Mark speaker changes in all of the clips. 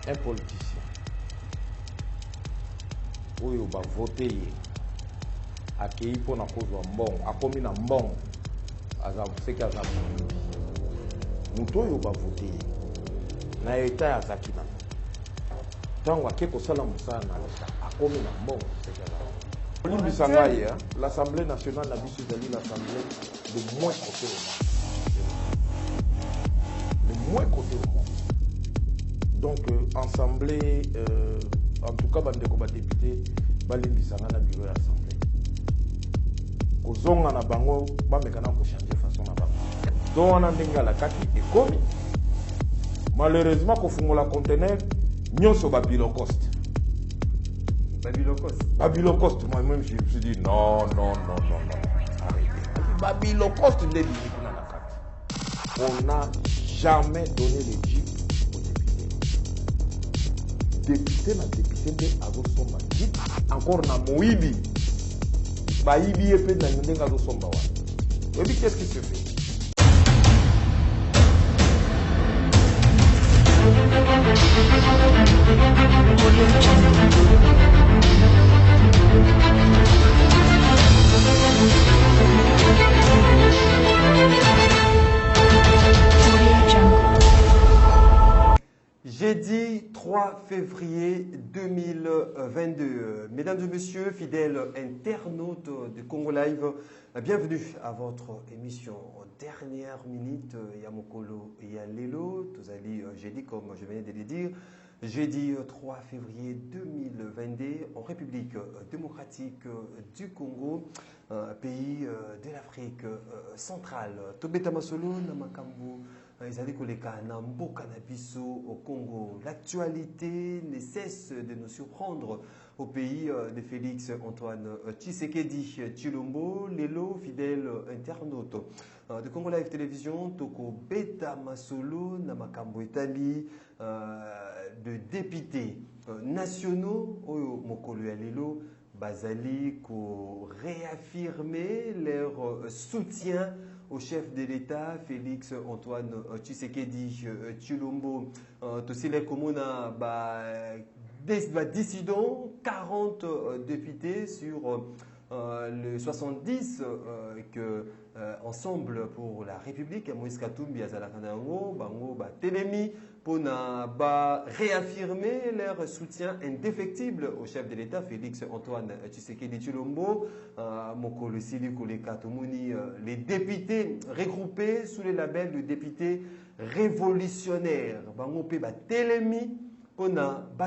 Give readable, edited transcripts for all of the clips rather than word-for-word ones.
Speaker 1: un politicien oyo ba voté akei pona kozwa mbongo akomi na mbongo seki aza moyibi moto oyo ba voté na eta azaki na ntango ake kosala mosala na leta akomi na mbongo seki aza olimbisa ngai l'Assemblée nationale na biso ezali l'Assemblée de moins côté au monde, le moins côté au monde. Donc assemblée en tout cas bandeko ba député balimbisa nga na bureau ya assemblée kozonga na bango bamekana ko changer façon na bango donc wana ndenge alakaki ekomi malheureusement kofungola conteneur nyonso babilo cost. Babilo Cost, moi-même je me suis dit non, arrêtez. Babilo Cost, on n'a jamais donné le jeep aux députés. Député, Somba. Encore na Moïbi. Baïbi et Pédé, Nazo Somba. Et puis qu'est-ce qui se fait?
Speaker 2: Jeudi 3 février 2022. Mesdames et messieurs, fidèles internautes de Congo Live, bienvenue à votre émission Dernière Minute. Yamokolo et Yalelo, Tozali jeudi, comme je venais de le dire. Jeudi 3 février 2022, en République démocratique du Congo, pays de l'Afrique centrale. Tobeta Masolo, Namakambu. Ils koleka na mboka na biso au Congo. L'actualité ne cesse de nous surprendre au pays de Félix Antoine Tshisekedi Tshilombo, Lelo, fidèle internaute de Congo Live Télévision, Toko Beta Masolo, Namakambo Etali, de députés nationaux, Oyo Mokolo ya Lelo, Bazali, ko réaffirmer leur soutien au chef de l'État, Félix Antoine Tshisekedi Tshilombo. Tosile Komona, décidons 40 députés sur le 70 que Ensemble pour la République, Moïse Katumbi Azalakanango, Bango Telemi, pour réaffirmer leur soutien indéfectible au chef de l'État, Félix Antoine Tshisekedi Tshilombo, Mokolo Sili Koleka Tomoni, les députés regroupés sous le label de députés révolutionnaires, Bango Peba Telemi, pour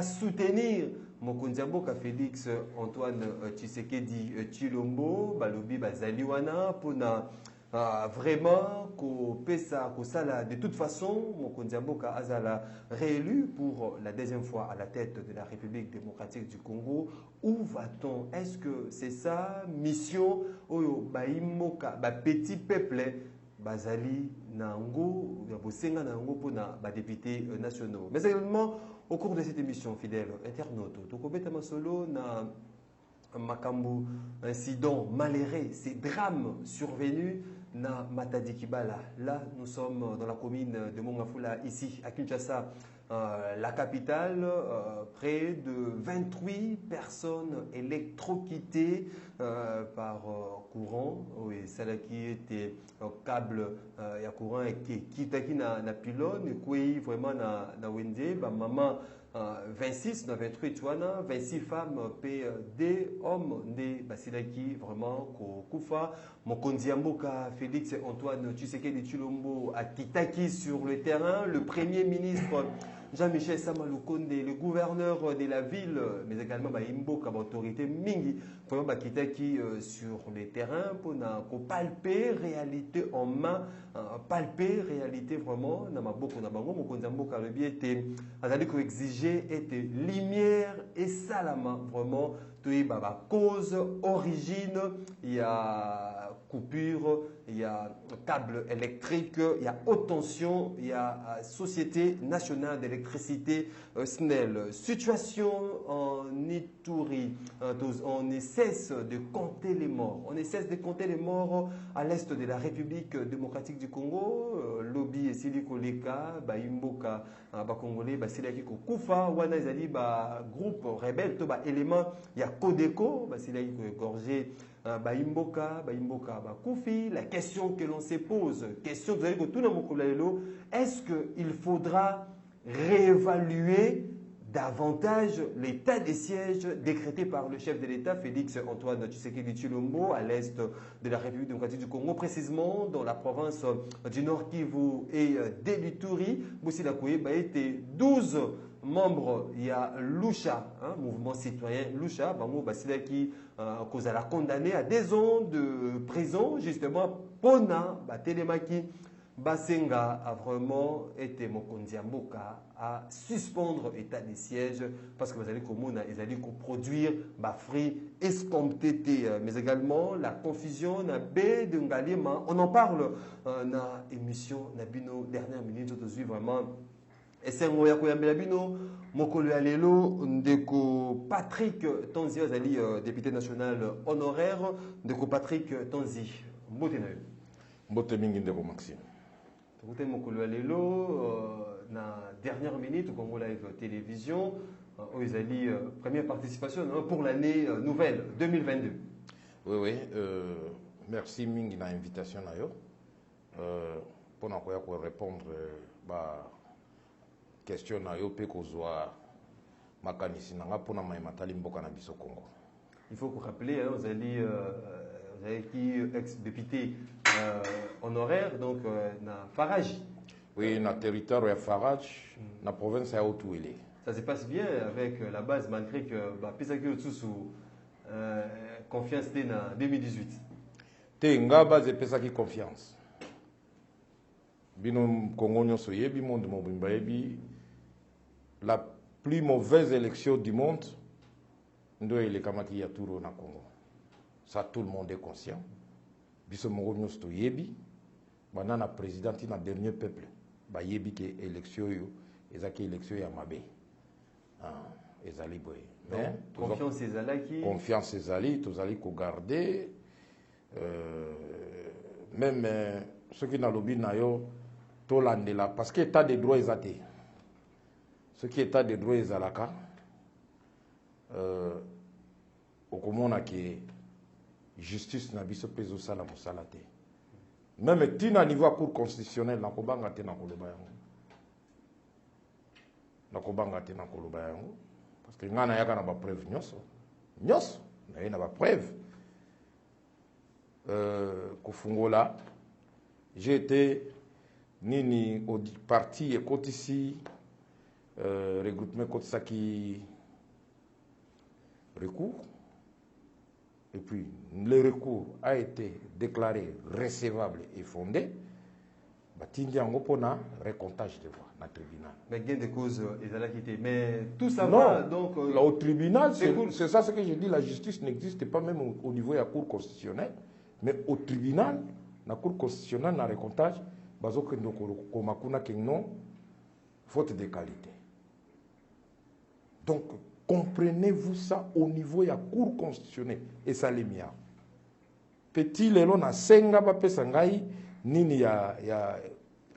Speaker 2: soutenir Mokondiamboka Félix Antoine Tshisekedi Tshilombo, Balobi Bazaliwana, pour vraiment ko pesa ko sala. De toute façon, Mokondiamboka Azala réélu pour la deuxième fois à la tête de la République démocratique du Congo. Où va-t-on? Est-ce que c'est ça mission oyo baimoka ba petit peuple bazali nango ya bosenga nango pona ba députés nationaux? Mais également au cours de cette émission, fidèle internaute, Tokobeta Masolo na Makambu, incident malheureux, ces drames survenus na Matadi Kibala. Là, nous sommes dans la commune de Mongafula, ici à Kinshasa, la capitale. Près de 28 personnes électrocutées par courant. Oui, celle qui était câble ya courant et qui na pylône et qui vraiment na wende ba maman 26 na 28 wana 26 femmes des hommes des basilaki vraiment ko kufa. Mokonzi Mboka Félix Antoine Tshisekedi Tshilombo a kitaki sur le terrain. Le premier ministre Jean-Michel Samalukonde, le gouverneur de la ville, mais également Mboka, l'autorité Mingi, vraiment kitaki sur le terrain pour palper réalité en main, palper réalité vraiment na maboko na bango. Mokonzi Mboka le bien était azali ko exiger était lumière et salama vraiment cause, origine, il y a coupure, il y a câble électrique, il y a haute tension, il y a Société nationale d'électricité SNEL. Situation en Ituri, on ne cesse de compter les morts. On ne cesse de compter les morts à l'est de la République démocratique du Congo. Lobby et Siliko Leka, Imboka, Congolais, Silaki Kufa, Wana Zali, groupe rebelle, élément, il y a Codeco, Silaki Gorgé. Imboka, Koufi, la question que l'on se pose, question que tout le monde, est-ce qu'il faudra réévaluer davantage l'état des sièges décrété par le chef de l'État, Félix Antoine Tshisekedi Tshilombo, à l'est de la République démocratique du Congo, précisément dans la province du Nord Kivu et d'Elituri. Boussila Kouye a été 12 membres. Il y a Lucha, mouvement citoyen Lucha, Bango Basila qui cause à la condamné à 2 ans de prison, justement, Pona, Telemaki. Basenga a vraiment été Mokonzi Mboka à suspendre l'état des sièges parce que vous allez produire fruits escomptés, mais également la confusion na B de Ngalima. On en parle dans l'émission Nabino dernière minute aujourd'hui vraiment. Et c'est un Koyambelabino, Mokolo Alelo, Ndeko Patrick Tanzi, député national honoraire, Ndeko Patrick Tanzi. Mbotenayo.
Speaker 1: Mbotemingi Ndeko Maxime.
Speaker 2: Écoutez, la dernière minute, au Congo Live Télévision, première participation pour l'année nouvelle 2022.
Speaker 1: Oui. Merci Mingi na invitation. Pour répondre à la question,
Speaker 2: il faut vous rappeler, vous allez qui ex-député honoraire, donc na Farage.
Speaker 1: Oui, na territoire de Farage, na province de Haut-Ouélé.
Speaker 2: Ça se passe bien avec la base, malgré que Pesaki sous confiance en 2018.
Speaker 1: Nga base Pesaki confiance. Bino Congo nyoso yebi monde mobimba yebi la plus mauvaise élection du monde ndo ile kamaki ya turo na Congo. Ça, tout le monde est conscient. Biso Mourounios to yebi, banana président na dernier peuple, ba yebi ke élection yo, ezaki élection ya mabe. Ezali boy. Mais
Speaker 2: confiance ezalaki.
Speaker 1: Confiance ezali, tozali ko garder même ceux qui na lobby na yo to landela parce que état de droit ezate. Ce qui état de droit ezalaka okomona ke justice na biso peso sala mosala te. Même tina niveau cour constitutionnel na kobanga te na koloba yango. Na kobanga te na koloba yango parce que ngana yaka na ba preuve nyonso. Nyonso na ba preuve. Kofungola j'ai été nini au parti et kotisi regroupement kotisaki recours. Et puis, le recours a été déclaré recevable et fondé. Batindi en opona recomptage de voix dans le tribunal.
Speaker 2: Mais gain de cause, mais tout ça
Speaker 1: non,
Speaker 2: va donc.
Speaker 1: Là, au tribunal, c'est ça ce que je dis, la justice n'existe pas même au niveau de la cour constitutionnelle. Mais au tribunal, la cour constitutionnelle, na recomptage, bazoke ndoko komakuna kengnon, faute de qualité. Donc, comprenez-vous ça au niveau de la cour constitutionnelle et ça les mia. Petit lelo na senga ba pesa ngai nini ya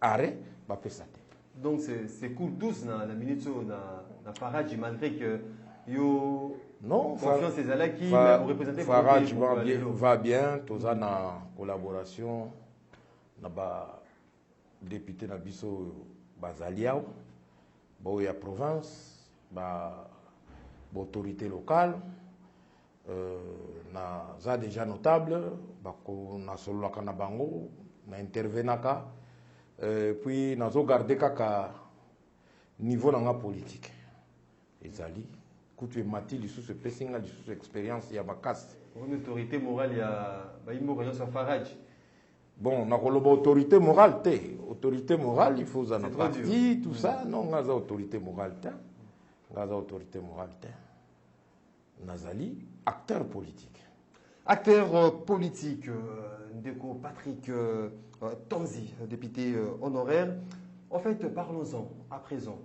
Speaker 1: arrêt ba pesa te.
Speaker 2: Donc c'est cool tous na minute na Farage malgré que yo
Speaker 1: non
Speaker 2: confiance ezalaki mais vous représentez
Speaker 1: Farage va bien toza na collaboration na ba député na biso bazaliao ba ya province ba autorité locale, na déjà notable, na solo na bango, na intervenaka, puis na zo garder kaka niveau na politique. Ezali, kutu mati li sous pesinga li sous expérience ya makasi.
Speaker 2: Une autorité morale ya ba imo ko sa Farage.
Speaker 1: Bon, na koloba autorité morale te, autorité morale il faut za na parti tout ça, non ngaza autorité morale te. Ngaza autorité morale te. Nazali acteur politique.
Speaker 2: Acteur politique, Ndeko Patrick Tanzi, député honoraire. En fait, parlons-en à présent.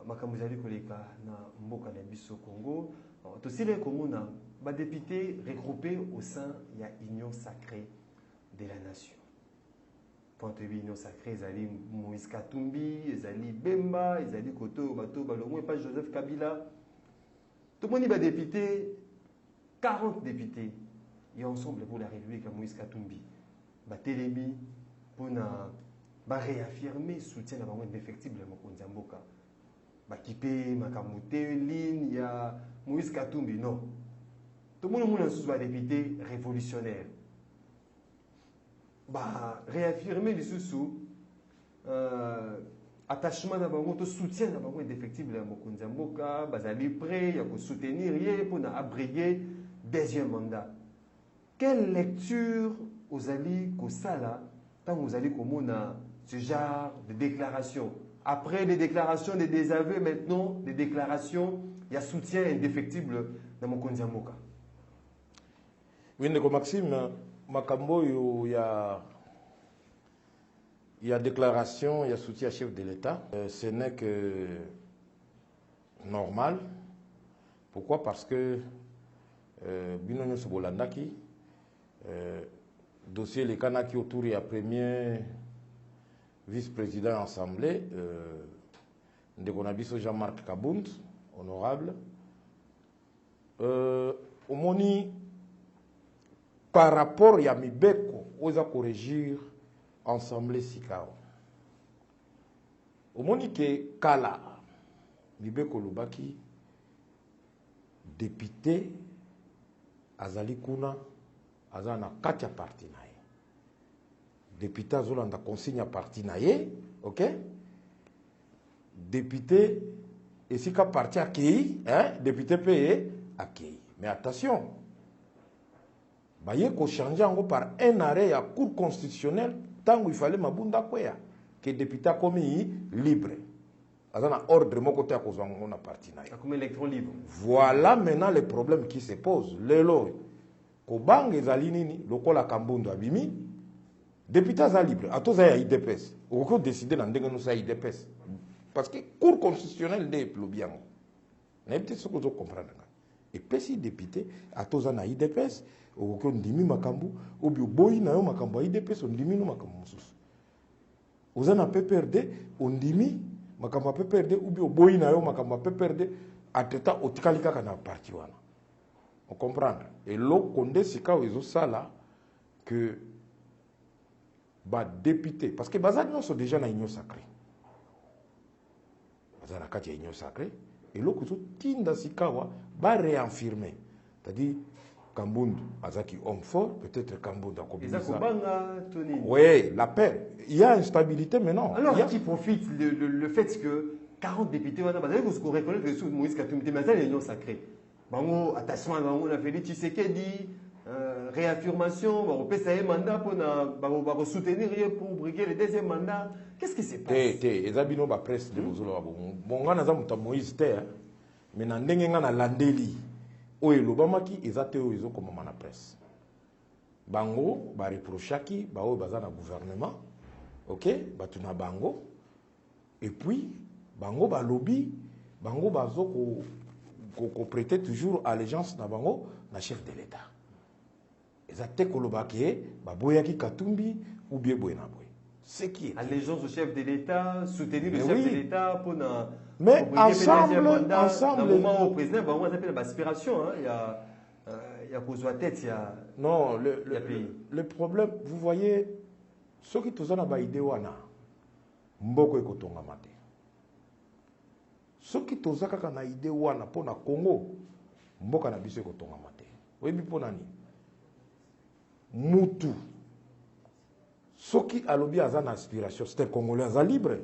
Speaker 2: Makamuzali Koleka na Mboka na Biso Congo. Aussi les communes, députés regroupés au sein de l'Union sacrée de la nation. Quand l'Union sacrée, Zali Moïse Katumbi, Zali Bemba, Zali Koto, Bato, Balongo et pas Joseph Kabila. Tout le monde est député, 40 députés. Et ensemble pour la République à Moïse Katumbi. Télémi pour réaffirmer le soutien à l'effectible de Mokonzi Mboka. Kipé, Makamute, Lin, il y a Moïse Katumbi, non. Tout le monde est député révolutionnaire. Réaffirmer le sous attachement à bango, soutien à bango indéfectible à Mokonzi Mboka, bazali prêt, il y a soutenir pour abréger deuxième mandat. Quelle lecture aux alliés Kosala tant vous allez comme ce genre de déclaration? Après les déclarations des désaveux, maintenant des déclarations, il y a soutien indéfectible dans Mokonzi Mboka.
Speaker 1: Oui, Maxime, Makambo, il y a déclaration, il y a soutien à chef de l'État. Ce n'est que normal. Pourquoi? Parce que Binonyo Sobolandaki, dossier les Kanaki autour, il y a premier vice-président assemblée, Ndekonabiso Jean-Marc Kabound, honorable. Au moni, par rapport à Mibeko, osa corrigir Assemblée Sikao. Au moni que Kala, Mibeko Lubaki, député, Azali Kuna, Azana Katia parti nae. Député Azolanda consigne parti nae, ok? Député, et si ka parti accueilli, hein? Député payé, accueilli. Mais attention, il faut changer par un arrêt à cour constitutionnelle tant qu'il fallait mabunda kwea que député comme libre. Azana ordre mon côté à cause on a parti nae.
Speaker 2: Comme électron libre.
Speaker 1: Voilà maintenant les problèmes qui se posent. Lelo Kobang ezali nini lokola Kambondo abimi député za libre atoza ya IDPS oko décider na ndenge no sa IDPS parce que cour constitutionnelle de plobiango na peut-être ce que vous comprendre et pesi député atoza na IDPS oko ndimi makambu obi boyi na yo makambu IDPS ondimi no makambu mususu oza na PPRD ondimi makambu PPRD obi boyi na yo makambu PPRD ateta otikali kaka na parti wana. On comprend. Et l'autre condé sika ozo sala que député parce que bazar non sont déjà na union sacrée. Bazar na kati union sacrée et l'autre ozo tinda sika wa réaffirmer. C'est-à-dire Kambundu azaki homme fort, peut-être Kambundu a combiné ça. Oui, la paix. Il y a instabilité maintenant.
Speaker 2: Alors qui profite le fait que 40 députés vous reconnaître que sous Moïse Katumbi mais c'est l'union sacrée. Bango attachement bango na Félix Tshisekedi réaffirmation on peut ça un mandat pour soutenir pour briguer le deuxième mandat. Qu'est-ce qui se passe?
Speaker 1: Ezabino ba presse de bozolo bon ngana za muta Moïse te mais na ndenge ngana landeli oyo lobamaki ezate oyo ezokoma na presse bango ba reprochaki ba oyo baza na gouvernement OK batuna bango et puis bango ba lobby bango bazoko qu'on prêtait toujours allégeance na bango na chef de l'État. Ezate kolobaki baboyaki Katumbi ou bien boyena boy. C'est qui est
Speaker 2: allégeance au chef de l'État, soutenir le chef de l'État pour na.
Speaker 1: Mais ensemble,
Speaker 2: au moment au président, on appelle l'aspiration. Il y a posé la tête, il y a.
Speaker 1: Non, le problème, vous voyez, ceux qui tous en ont idée wana, mboko ekotonga mate. Soki tozaka kana idée wana pona Congo mboka na biso ekotonga mate oyebi pona ni mutu soki alobi azana aspiration c'est un Congolais aza libre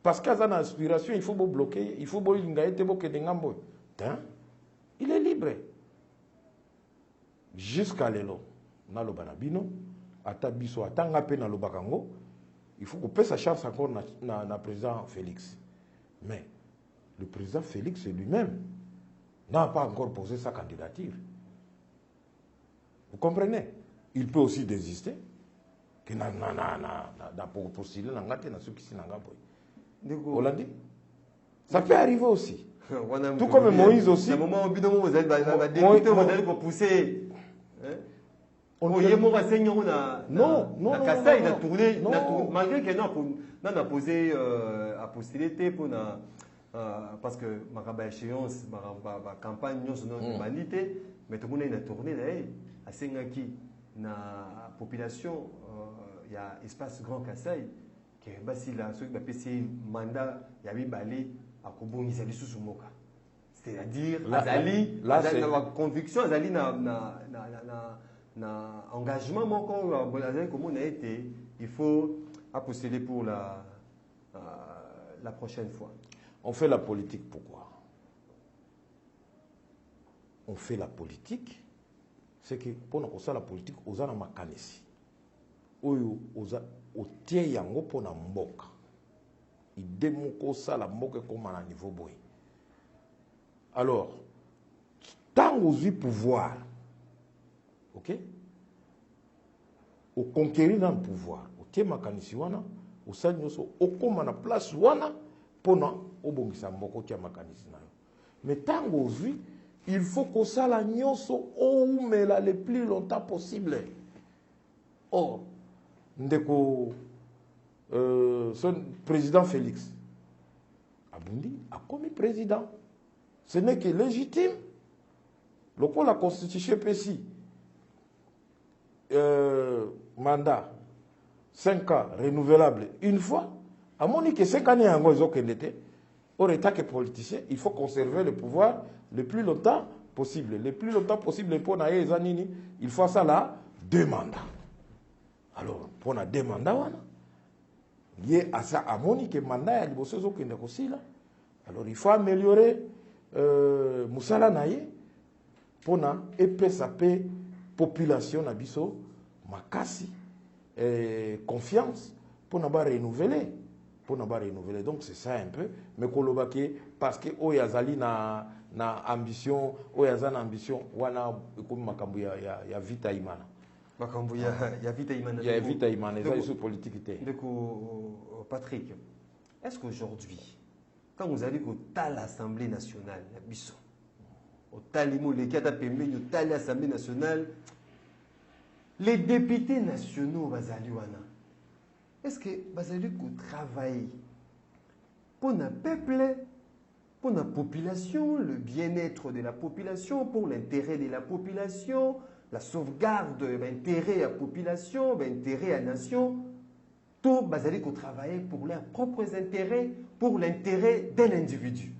Speaker 1: parce qu'azana aspiration il faut bloquer il faut bolinga ete bokende ngambo il est libre jusqu'à lelo naloba na bino ata biso atanga pe nalobaka ngo il faut couper sa chance encore na président Félix. Mais le président Félix lui-même, n'a pas encore posé sa candidature. Vous comprenez? Il peut aussi désister. Que na postuler na ceux qui sont Hollande. Ça peut arriver aussi. Tout comme Moïse aussi.
Speaker 2: Moment où vous êtes député, vous allez pousser. Non, il a tourné, malgré que non, on a posé à postuler pour parce que ma échéance, ma campagne, nous bandité, mais tout le monde a tourné à Sengaki, la population, il y a espace Grand Kassai, qui est basé là, ceux qui ont mandat, il y a eu balé à Kobo, ils allaient sous Moka. C'est-à-dire, Azali, la conviction, Azali na engagement comme on a été, il faut postuler pour la prochaine fois.
Speaker 1: On fait la politique pourquoi? On fait la politique, c'est que pour nous faire la politique, on a ma kanesi. On a tie yango pour na mboka. Il démoko ça la mboka comme à niveau boy. Alors, tant aux pouvoir, ok? Au conquérir dans le pouvoir, au tema kanisi wana, au sanyoso, au koma na place wana, pona au bongisa mboko tema kanisi na yo. Mais tant aujourd'hui, il faut que ça la nyoso ou mais là le plus longtemps possible. Or, ndeko son président Félix Abundi a commis président. Ce n'est que légitime. Le coup la constitution PSI. Mandat 5 ans renouvelable une fois. À mon avis, que 5 années en gros, au état que politicien, il faut conserver le pouvoir le plus longtemps possible. Le plus longtemps possible pour naïe zanini, il faut ça là 2 mandats. Alors pour na 2 mandats, lié à ça, à mon avis, que mandat il faut aussi là. Alors il faut améliorer Moussala naïe pour na épaisser population na biso makasi confiance pour na ba renouveler donc c'est ça un peu mais kolobaki parce que oyazali na ambition oyazana ambition wana comme makambu ya vita imana
Speaker 2: makambu ya vita imana
Speaker 1: ya vita imana ça sur politique té
Speaker 2: Patrick, est-ce qu'aujourd'hui quand vous allez à l'Assemblée nationale la biso au talimo les cadres pembe au l'Assemblée nationale les députés nationaux bazaliwana est-ce que bazali travailler pour le peuple, pour la population, le bien-être de la population, pour l'intérêt de la population, la sauvegarde de l'intérêt de la population, l'intérêt à la nation, tout bazali travailler pour leurs propres intérêts, pour l'intérêt d'un individu.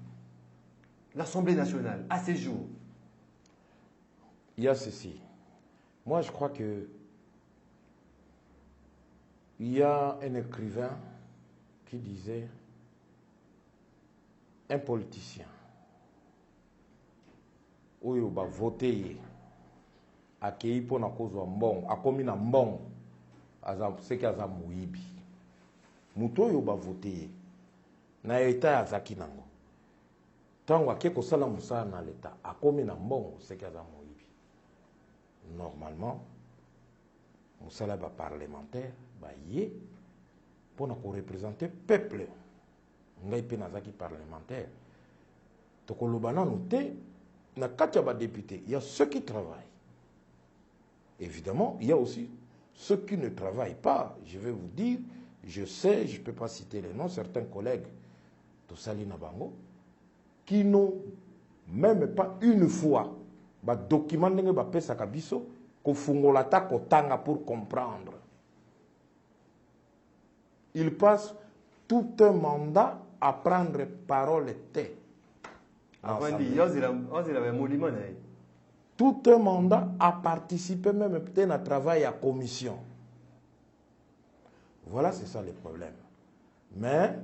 Speaker 2: L'Assemblée nationale, à ces jours.
Speaker 1: Il y a ceci. Moi, je crois que il y a un écrivain qui disait un politicien oyo ba voter akei pona kozwa mbongo akomi na mbongo aza seki aza muibi muto oyo ba voter na eta azaki nango tango ake kosala musala na leta akomi na mbongo seki aza muibi normalement musala ba parlementaire ba ye pona ko représenter peuple ngai pe nazaki parlementaire tokoloba nanu te na kati ya ba député il y a ceux qui travaillent évidemment il y a aussi ceux qui ne travaillent pas je vais vous dire je sais je peux pas citer les noms certains collègues tosali na bango qui n'ont même pas une fois ba document ndenge ba pesa kabiso ko fungola ta kotanga pour comprendre il passe tout un mandat à prendre parole té. Tout un mandat à participer même peut-être à travail à commission. Voilà, c'est ça le problème. Mais,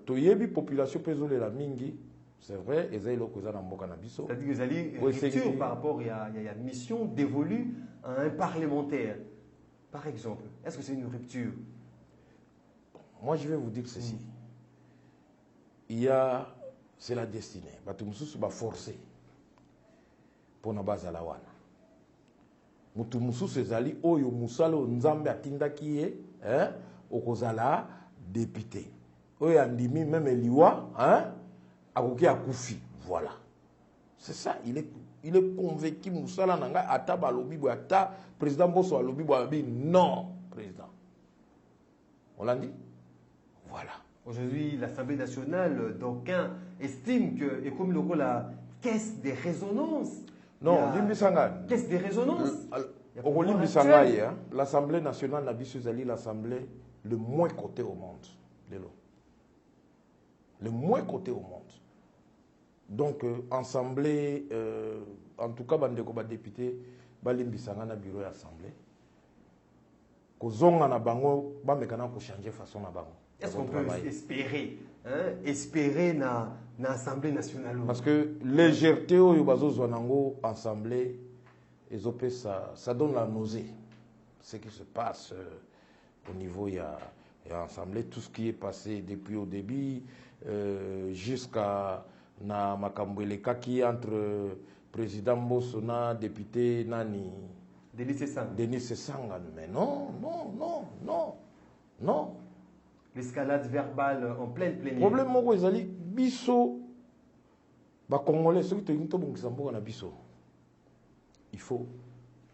Speaker 1: toyebi population pesole la mingi, c'est vrai, c'est-à-dire
Speaker 2: que vous allez rupture par rapport à la mission dévolue à un parlementaire. Par exemple, est-ce que c'est une rupture?
Speaker 1: Moi, je vais vous dire ceci. Il y a c'est la destinée. Bato mususu ba forcé pour na bazala wana. Mutu mususu ezali oyo musala nzambe atindaki ye, okozala député. Oyo andimi même liwa, akoki akufi. Voilà. C'est ça, il est convaincu musala nanga ata balobi bo ata président Bosso alobi bo abi non président. On l'a dit. Voilà.
Speaker 2: Aujourd'hui, l'Assemblée nationale, d'aucuns estiment que, et comme le la caisse des résonances.
Speaker 1: Non,
Speaker 2: caisse des résonances.
Speaker 1: L'Assemblée nationale n'a pas l'Assemblée le moins coté au monde. Le moins coté au monde. Donc, Assemblée, en tout cas, les députés, Balimbisanga na bureau d'Assemblée. Kozonga na bango, bamekana ko changer façon na bango.
Speaker 2: Est-ce qu'on peut espérer, espérer na Assemblée nationale?
Speaker 1: Parce que légèreté au bazo zonango Assemblée, ça donne la nausée. Ce qui se passe au niveau il y a Assemblée, tout ce qui est passé depuis au début jusqu'à na makambwele kaki entre président Bosso na député nani
Speaker 2: Denis
Speaker 1: Sessanga. Mais non.
Speaker 2: L'escalade verbale en pleine plénière.
Speaker 1: Problème moko ezali biso ba congolais ceux qui to bongisa mboka na biso. Il faut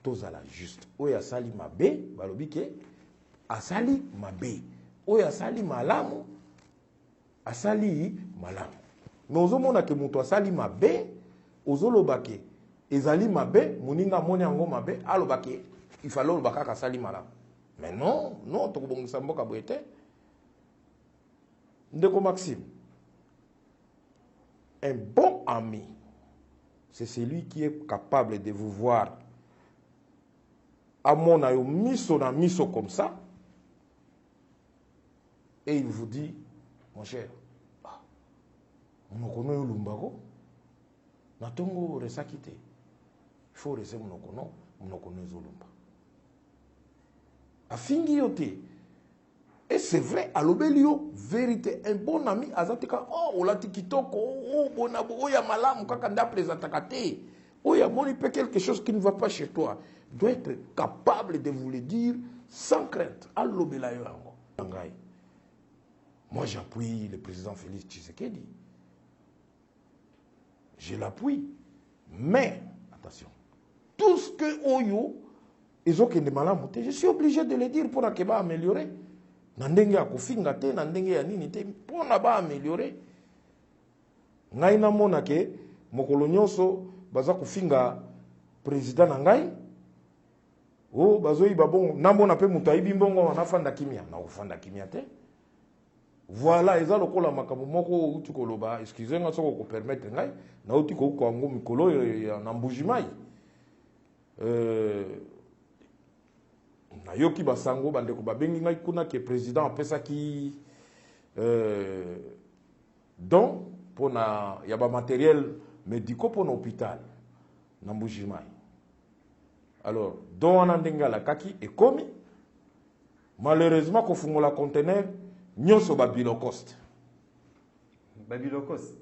Speaker 1: tozala juste. Oyo asali mabe balobi ke asali mabe. Oyo asali malamu asali malamu. Mais ozomona ke muto asali mabe ozoloba ke ezali mabe moninga moni yango mabe aloba ke il fallait oloba kaka asali malamu. Mais non, tokobongisa mboka boete. Ndeko Maxime, un bon ami, c'est celui qui est capable de vous voir à mon aïe, miso comme ça, et il vous dit, mon cher, monokono yo lumbako, natongo resakite, il faut rester monokono yo lumba. Afingi yote. Et c'est vrai, à l'obélio, vérité, un bon ami, azatika, oh, olati kitoko, oh, bonabo, oh, ya malam, kakanda présentakate, oh, ya moni peut quelque chose qui ne va pas chez toi, doit être capable de vous le dire sans crainte. À l'obélayo, moi, j'appuie le président Félix Tshisekedi. Je l'appuie. Mais, attention, tout ce que Oyo, ils ont que des malams, je suis obligé de le dire pour améliorer. Nandenge ya kofinga te nandenge ya nini te pona ba améliorer ngai na mona ke mokolo nyonso baza kofinga président na ngai o bazoi babongo na mona pe mutu ayibi mbongo na fanda kimia na kofanda kimia te voilà eza lokola makambo moko uti koloba excusez-moi soko ko permettre ngai na uti ko ngo mikolo na mbujimai Yoki basango bandeko babengi ngai kuna ke président apesa ki don pona ya ba matériel médicaux pour l'hôpital na Mbujimai. Alors don wana ndengala kaki ekomi malheureusement ko fungola conteneur nyonso ba bilocost.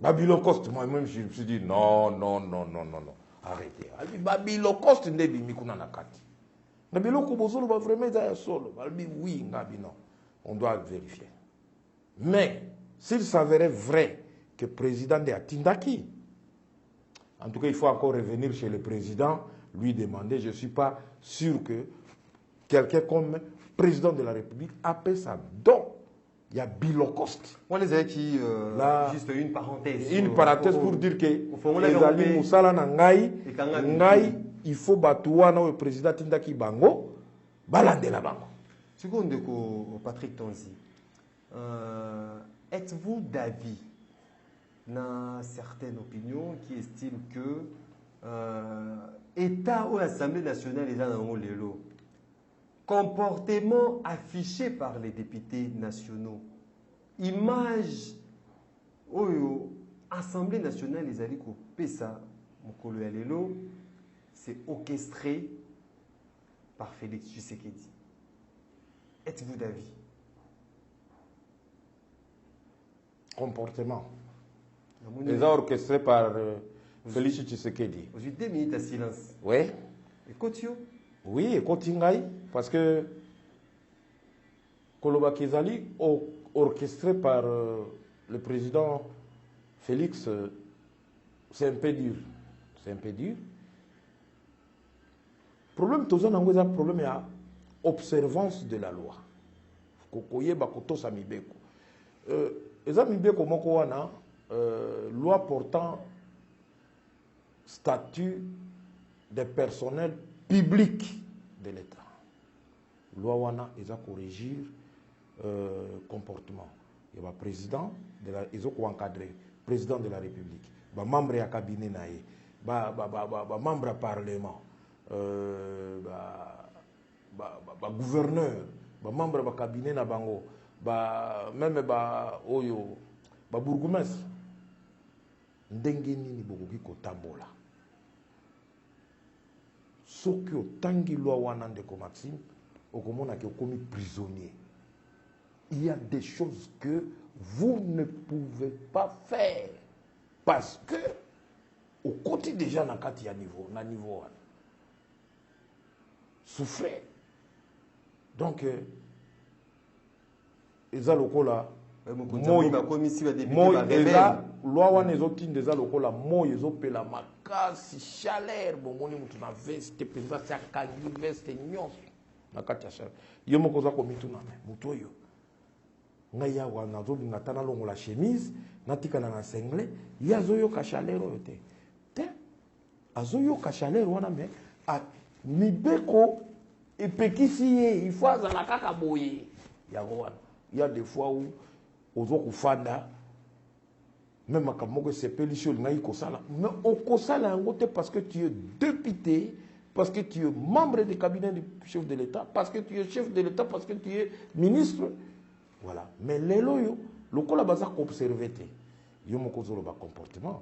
Speaker 1: Babilocost moi-même je me suis dit non arrêtez. Albi babilocost ndebi mikuna na kati. Oui, non. On doit vérifier. Mais, s'il s'avérait vrai que le président de Atindaki, en tout cas, il faut encore revenir chez le président, lui demander, je ne suis pas sûr que quelqu'un comme président de la République appelle ça don. Il y a Bilocost.
Speaker 2: On les a qui, juste une parenthèse.
Speaker 1: Une parenthèse pour dire que les Moussala Ngai, il faut batouana le président Tindaki Bango, balade la bango.
Speaker 2: Seconde, Patrick Tonzi, êtes-vous d'avis dans certaines opinions qui estiment que l'État ou l'Assemblée nationale est dans le comportement affiché par les députés nationaux, image où l'Assemblée nationale les alliés Pesa Mokolo Yalelo, c'est orchestré par Félix Tshisekedi. Êtes-vous d'avis?
Speaker 1: Comportement. Ils ont orchestré par Félix Tshisekedi.
Speaker 2: Aujourd'hui, 2 minutes à silence.
Speaker 1: Oui.
Speaker 2: Écoute,
Speaker 1: Oui, écoute, parce que Koloba Kezali, orchestré par le président Félix, c'est un peu dur. C'est un peu dur. Problème, tout ça, c'est un problème à observance de la loi. Kokoye bakoto samibeko. Ezamibeko moko wana loi portant statut des personnels publics de l'État. Loi wana eza corrigir comportement. Il y a président de la ils ont encadré président de la République, ba membre ya cabinet naé, ba membre parlement, ba gouverneur, ba membre ba cabinet na bango, même ba oyo ba bourgmestre. Ndenge nini bokoki kotambola. Soki otangi loi wana ndeko Maxime, okomona ke okomi prisonnier. Il y a des choses que vous ne pouvez pas faire parce que au côté déjà na kati ya niveau wana. Souffrez. Donc eza lokola loi wana ezotinde eza lokola moyo ezopela makasi chaleur bomoni mutu na veste penza tia kangi veste nyonso na kati ya chaleur yo moko za komituna mutu oyo ngai ya wana zobinga tana longo la chemise natika na singlet ya zoyoka chaleur oyo te azoyoka chaleur wana me a mibeko epekisi ye il faut azala kaka boye yango wana il y a des fois où ozo kufanda même quand moko sepeli shol ngai kosala mais okosala yango te parce que tu es député, parce que tu es membre du cabinet du chef de l'État, parce que tu es chef de l'État, parce que tu es ministre. Voilà. Mais lelo yo lokola baza ko observer te yo moko zolo ba comportement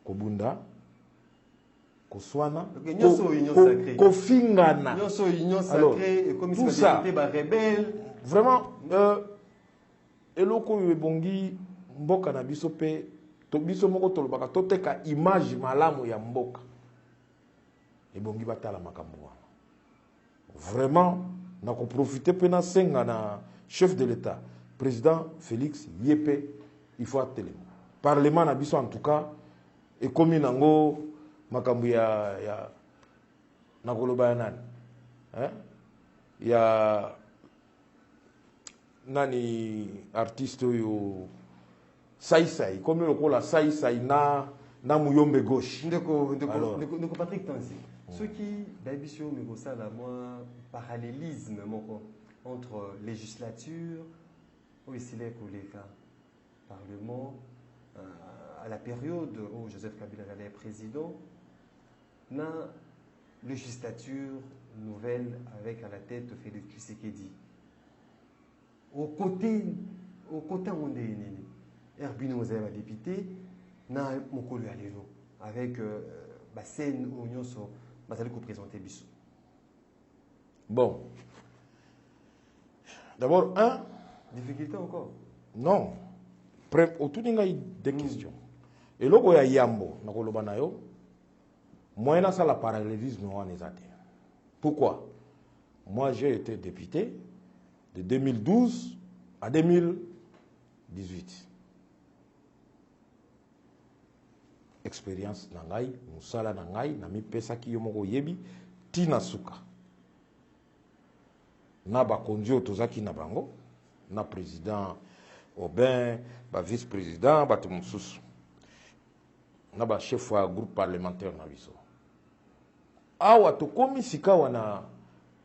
Speaker 1: kobunda koswana kofingana
Speaker 2: union sacrée et comme si c'était ba rebelle
Speaker 1: vraiment eloko ebongi mboka na biso pe to biso moko tolobaka toteka image malamu ya mboka ebongi batala makambo wana vraiment na ko profiter pe na senga na chef de l'État président Félix Yepé il faut atteler parlement na biso en tout cas et comme nango makambo ya na koloba nani ya nani artiste oyo Saïsaï, comme le col Saïsaï na muyombe gauche.
Speaker 2: Ndeko Patrick Tanzi. Ce qui d'habitude me gosse la moi parallélisme entre législature où ici les parlement à la période où Joseph Kabila était président, na législature nouvelle avec à la tête Félix Tshisekedi. Au côté on est Herbino Zéva député, na mokolo alelo avec scène oignon so bazali ko présenter biso.
Speaker 1: Bon. D'abord
Speaker 2: difficulté encore.
Speaker 1: Non. Autour des questions. Et logo ya yambo na koloba na yo moyena ça la parallélisme wana ezate. Pourquoi? Moi j'ai été député de 2012 à 2018. Expérience nangai, musala nangai, nami pesa ki yomoko yebi, tina suka. Na ba kondio tozaki na bango, na président Aubin, ba vice-président, ba tumususu. Na ba chef wa groupe parlementaire na biso. Awa to komi sika wana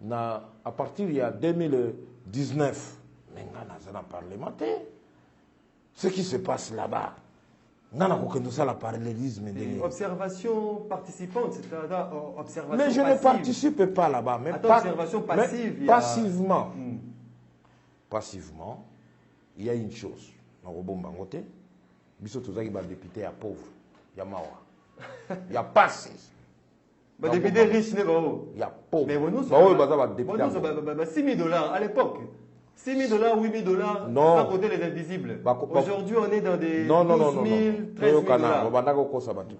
Speaker 1: na à partir de 2019, menga na zana parlementaire. Ce qui se passe là-bas. La parallélisme.
Speaker 2: Observation participante, c'est-à-dire observation
Speaker 1: mais je
Speaker 2: passive.
Speaker 1: Ne participe pas là-bas. Mais
Speaker 2: observation passive.
Speaker 1: Mais passivement. Passivement, il y a une chose. Dans le Bangote, il y a des députés pauvres. Il y a Mawa. Il y a passé.
Speaker 2: Les députés riches, il
Speaker 1: y a pauvres.
Speaker 2: Mais nous,
Speaker 1: $6
Speaker 2: 000 à l'époque. 6 000 $, 8 000 $,
Speaker 1: non.
Speaker 2: sans compter les invisibles. Aujourd'hui, on est dans des 12 000, 13 000 $.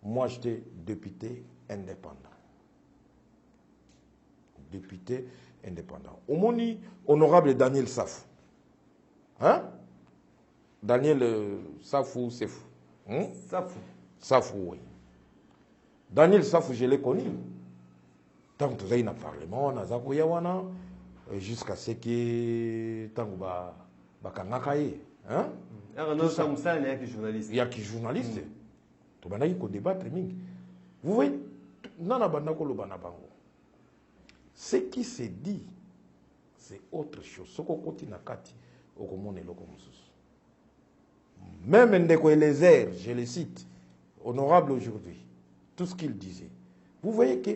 Speaker 1: Moi, j'étais député indépendant. Député indépendant. Au moni, honorable Daniel Safou. Hein? Daniel Safou, c'est fou. Hein? Safou, oui. Daniel Safou, je l'ai connu. Tant que tu as eu un parlement, on a jusqu'à ce que tant que il y a qui journaliste. Tu vas débattre. Vous voyez, ce qui se dit, c'est autre chose. Ce qu'on continue à Kati, même Ndeko Elezer, je le cite, honorable aujourd'hui, tout ce qu'il disait. Vous voyez que,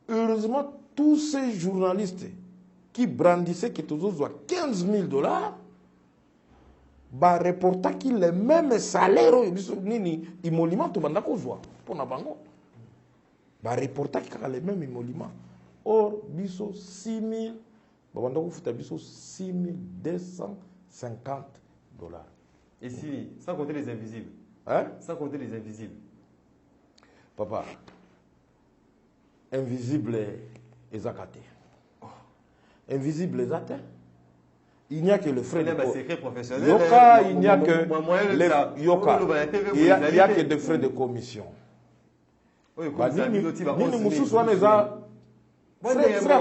Speaker 1: heureusement, tous ces journalistes qui brandissaient que tous ont 15 000 $, bah reporta qu'il les mêmes salaires nini imolima to banda ko zwa pona bango ba reporta qu'il les mêmes imolima or biso 6 000 ba banda ko futa biso 6 250 $.
Speaker 2: Et si sans compter les invisibles,
Speaker 1: hein,
Speaker 2: sans compter les invisibles,
Speaker 1: papa, invisible et zakate, invisible et zakate. Il n'y a que le frais de
Speaker 2: professionnel.
Speaker 1: Yoka, il n'y a que Yoka. Il n'y a que des frais de commission. Frais de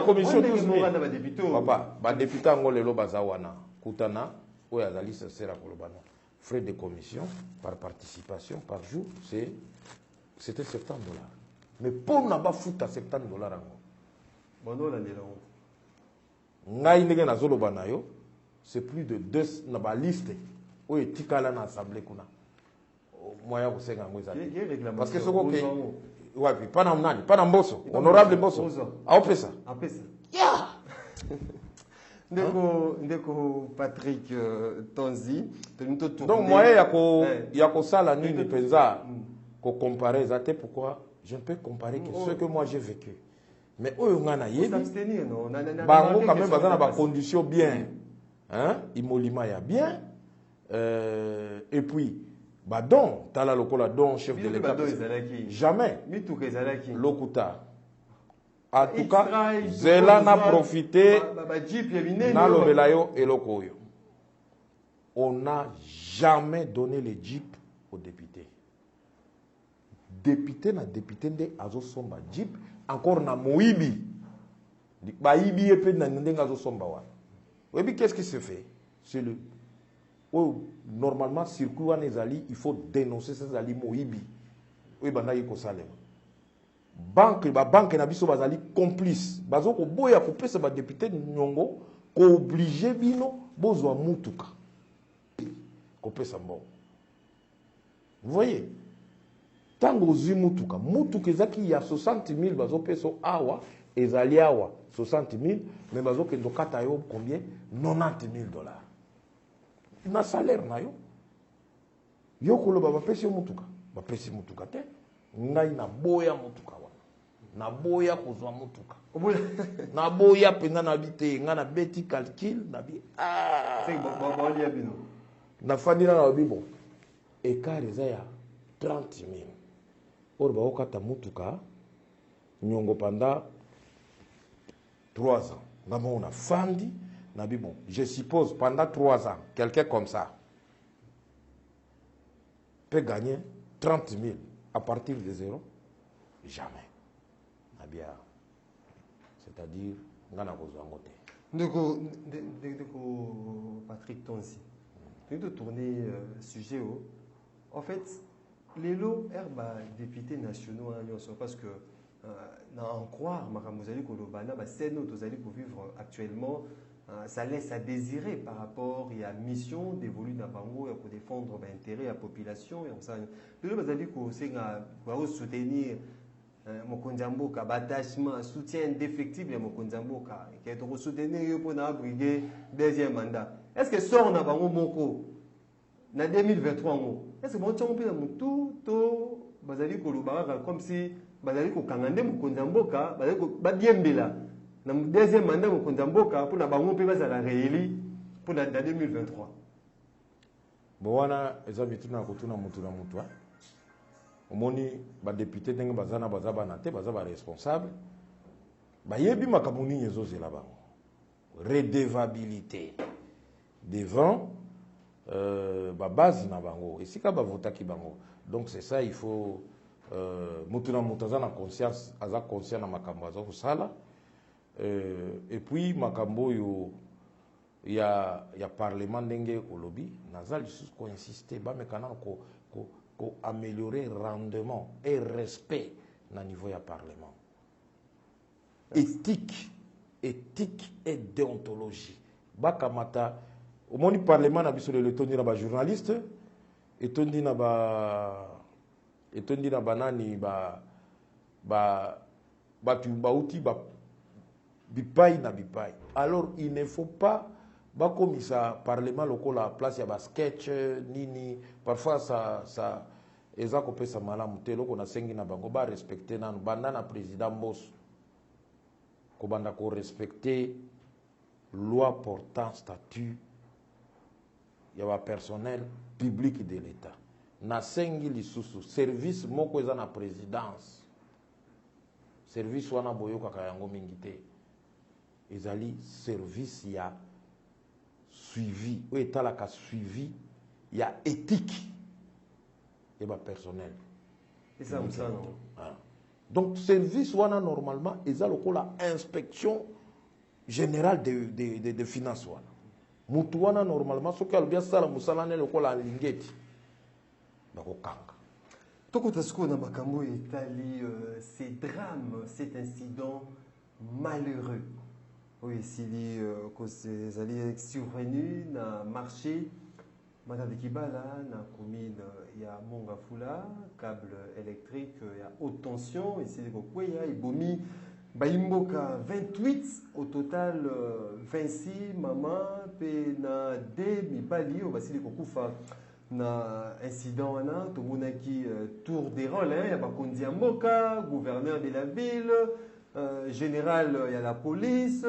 Speaker 1: commission 12 000. Papa, député angolelo bazawana kutana oyazali sera kolobana. Frais de commission par participation par jour, c'était 70 $. Mais pour n'a pas foutre à 70 $.
Speaker 2: Bon la ndelongo.
Speaker 1: Ngai ndenge nazoloba na yo. C'est plus de 2 dans la liste où est tikala dans l'assemblée kuna moyen ko senga ngoza parce que ce que ouais puis pas dans nani pas dans Mbosso honorable Mbosso a opesa yeah
Speaker 2: ndeko Patrick Tonzi
Speaker 1: donc moyen ya ko sala nini penza ko comparer zate pourquoi je ne peux comparer que ce que moi j'ai vécu mais oyo ngana yebi bango quand même bazana ba conditions bien. Hein? Imolima ya bien. Et puis, bah don, tala lokola don chef de l'État. Jamais. Lokuta. En tout cas, Zela n'a profité. Na lobelayo et lokoyo. On n'a jamais donné les jeeps aux députés. Député na député de azo somba jeep encore na moibi. Ba ibi epe na ndenga azo somba wa. Et puis qu'est-ce qui se fait? C'est le normalement circuit en Ezali, il faut dénoncer ces ali moibi. Oui bana yiko salem. Banque na biso bazali complice. Bazo ko boya ko pesa ba député nyongo ko obligé bino bozwa mutuka. Ko pesa mbo. Vous voyez? Tango zi mutuka ezaki ya 60 000 bazo peso awa ezali awa 60 000 mais bazo kendo kata yo combien 90 000 $. Na salaire na yo. Yo koloba ba pesi mutuka. Ba pesi mutuka te. Ngai na boya mutuka wana. Na boya kozwa mutuka. Na boya penda na bite nga na beti calcul na bi
Speaker 2: c'est bon lia bino.
Speaker 1: Na fandina na bibo. Écart ya 30 000. Or ba okata mutuka nyongo panda 3 ans. Maman on a fandi. Bon, je suppose pendant 3 ans, quelqu'un comme ça peut gagner 30 000 à partir de zéro. Jamais. C'est-à-dire, on a
Speaker 2: Patrick Tonzi, tu veux tourner sujet. En fait, les lots herba députés nationaux parce que en croire, c'est nous pour vivre actuellement. Ça laisse à désirer par rapport à la mission dévolue dans Bango pour défendre l'intérêt de la population. Le vous avez dit que soutenir Mokondjamboka, l'attachement, soutien indéfectible à Mokondjamboka, qui est soutenir pour briguer deuxième mandat. Est-ce que ça on a Bango Moko en 2023 est-ce que bon tu as tout bazali ko lubaka comme si bazali ko kangande Mokondjamboka bazali ko badiembela na deuxième mandat mokonzi ya mboka pour na bango mpe bazala rééli pour na 2023.
Speaker 1: Bon wana eza bituna kotuna mutu na mutu omoni ba député ndenge bazana bazaba na te bazaba responsable bayebi makambo nini ezozela bango redevabilité devant ba base na bango esika bavotaki bango. Donc c'est ça, il faut mutu na mutu aza na conscience aza conscient na makambo aza kosala et puis makambo yo ya parlement ndenge olobi naza lisusu ko insister ba mekana ko améliorer rendement et respect na niveau ya parlement. Éthique et déontologie. Bakamata au moni parlement na biso le tondi na ba journaliste et tondi na banani tu bauti ba bipai na bipai. Alors il ne faut pas comme ça parlement local à place ya ba sketch nini parfois ça eza ko pesa malamu te loko na sengi na bango ba respecter nanu banda na président Mbosso ko banda ko respecter loi portant statut ya ba personnel public de l'État na sengi lisusu service moko eza na présidence service wana boyoka ka yango mingi te ezali service ya suivi ou etalaka suivi ya éthique et ba personnel.
Speaker 2: Et ça me ça non.
Speaker 1: Donc service wana normalement eza lokola inspection générale de finances wana. Mutu wana normalement soki alobia sala musala ne lokola lingeti. Bako kanga.
Speaker 2: Toko tasiko na makambo etali ces drames, cet incident malheureux. Oui, s'il que ces alliés survenus na marché Matadi Kibala na commune ya Mongafula, câble électrique ya haute tension ici de Kokwea ibomi baimboka 28 au total 26 maman pe na de mibali au basili kokufa na incident wana tomonaki tour des rôles ya bakonzi ya mboka gouverneur de la ville général il y a la police,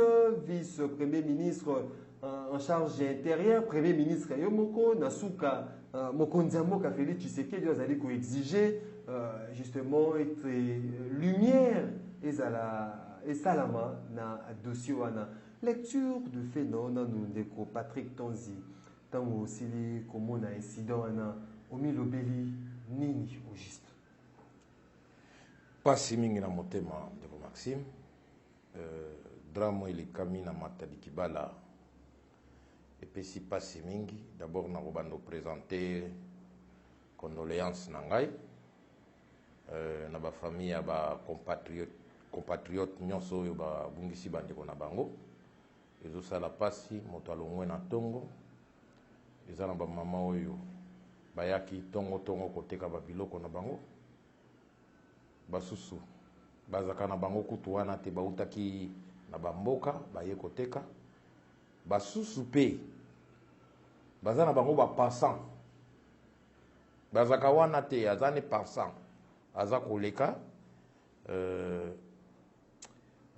Speaker 2: vice-premier ministre en charge intérieure, premier ministre Yomoko, Nasuka, Mokondiamoka Félix Tshisekedi, ils allaient exiger justement être lumière et salama na dossier wana. Lecture de fait non nous déco Patrick Tonzi, tant aussi les comme na incident wana omilobeli nini au juste.
Speaker 1: Pas si mingi na motema de Maxime, drame il est kamina Matadi Kibala et puis si pas si mingi d'abord na robando présenter condoléances nangai na ba famille ya ba compatriote nyonso yo ba bungisi bandeko na bango ezo sala pasi moto alongwe na tongo ezana ba mama oyo bayaki tongo koteka ba biloko na bango basusu bazaka na bango kutu wana te bautaki na bamboka baye koteka basusu pe baza na bango bapassant bazaka wana te azane passant aza koleka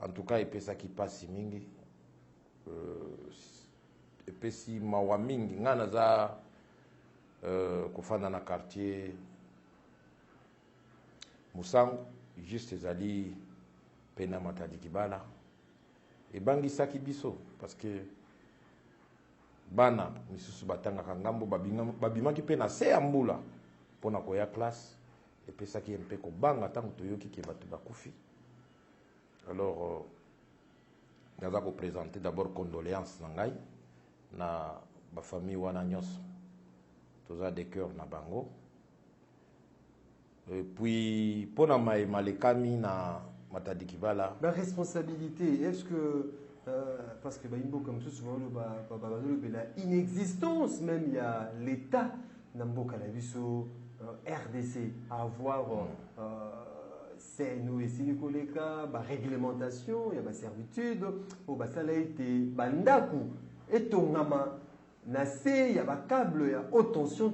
Speaker 1: en tout cas epesaki pasi mingi epesi mawa mingi nga naza kofanda na quartier Musango juste ezali pena Matadi Kibala ebangisaki biso parce que bana misusu batangaka ngambo babimaki pe na se ya mbula mpona koya classe epesaki mpe kobanga ntango toyoki ke bato bakufi. Alors naza koprésenter d'abord condoléances na ngai na bafamille wana nyonso toza de cœur na bango. Et puis, pour la malekami na Matadi Kibala.
Speaker 2: La responsabilité, est-ce que, parce que comme ça, souvent, la inexistence même, il y a l'État, Namboka Labiso, RDC, à avoir CNO et Sinikoleka, réglementation, il y a servitude, ça a été Bandaku, et Tongama, Nase, il y a câble, il y a haute tension.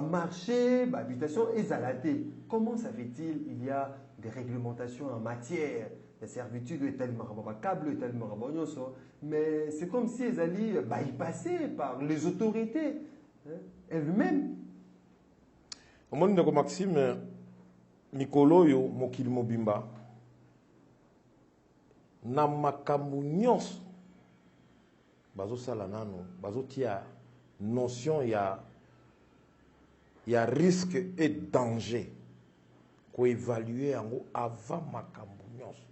Speaker 2: Marché, habitation et zalaté. Comment ça fait-il? Il y a des réglementations en matière la servitude est tellement câble est tellement mais c'est comme si ils allaient bypasser par les autorités elles-mêmes.
Speaker 1: Au monde de Maxime mikolo yo mokili mobimba na makambo nyonso bazo sala nano bazo tia notion ya risque et danger ko évaluer yango avant makambo nyonso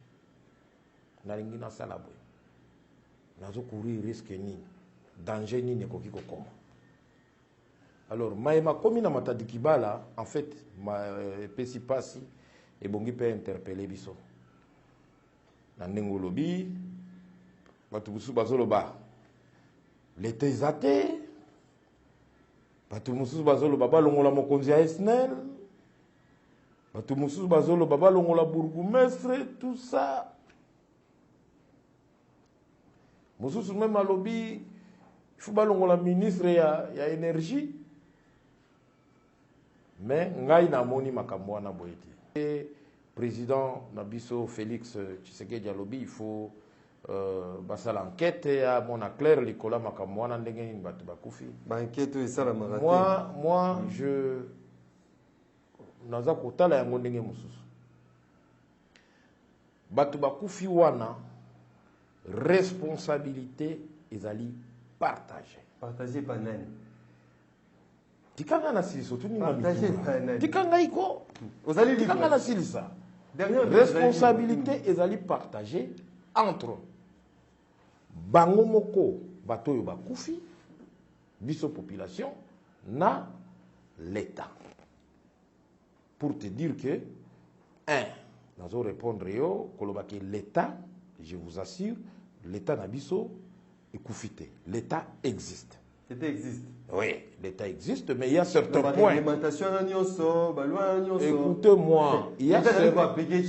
Speaker 1: nalingi na sala boy nazo courir risque ni danger ni nekoki kokoma. Alors maema komi na Matadi Kibala en fait pesi pasi et bongi peut interpeller biso na ndenge lobi batu busu bazoloba l'état ezate batu mususu bazoloba balongola mokonzi ya SNEL batu mususu bazoloba balongola bourgmestre tout ça mususu même alobi il faut balongola ministre ya énergie. Mais ngai na moni makambo wana boyeti. Président Nabiso Félix Tshisekedi Dialobi, il faut basala enquête à mona clair likola makambo wana ndenge ni batu bakufi.
Speaker 2: Ba enquête esala marate.
Speaker 1: Moi je naza kotala yango ndenge mususu. Batu bakufi wana responsabilité ezali partagée.
Speaker 2: Partagée par nani?
Speaker 1: Tikanga na siliso tu ni mamikanga. Tikanga iko.
Speaker 2: Ozali libre.
Speaker 1: Tikanga na silisa. Responsabilité ezali partagée entre bango moko batoyo bakufi biso population na l'État. Pour te dire que nazo répondre yo kolobaki l'État, je vous assure, l'État na biso ekufite. L'État existe.
Speaker 2: L'État existe.
Speaker 1: Oui, l'État existe, mais il y a certains points. Écoutez-moi, il y a certains points. Il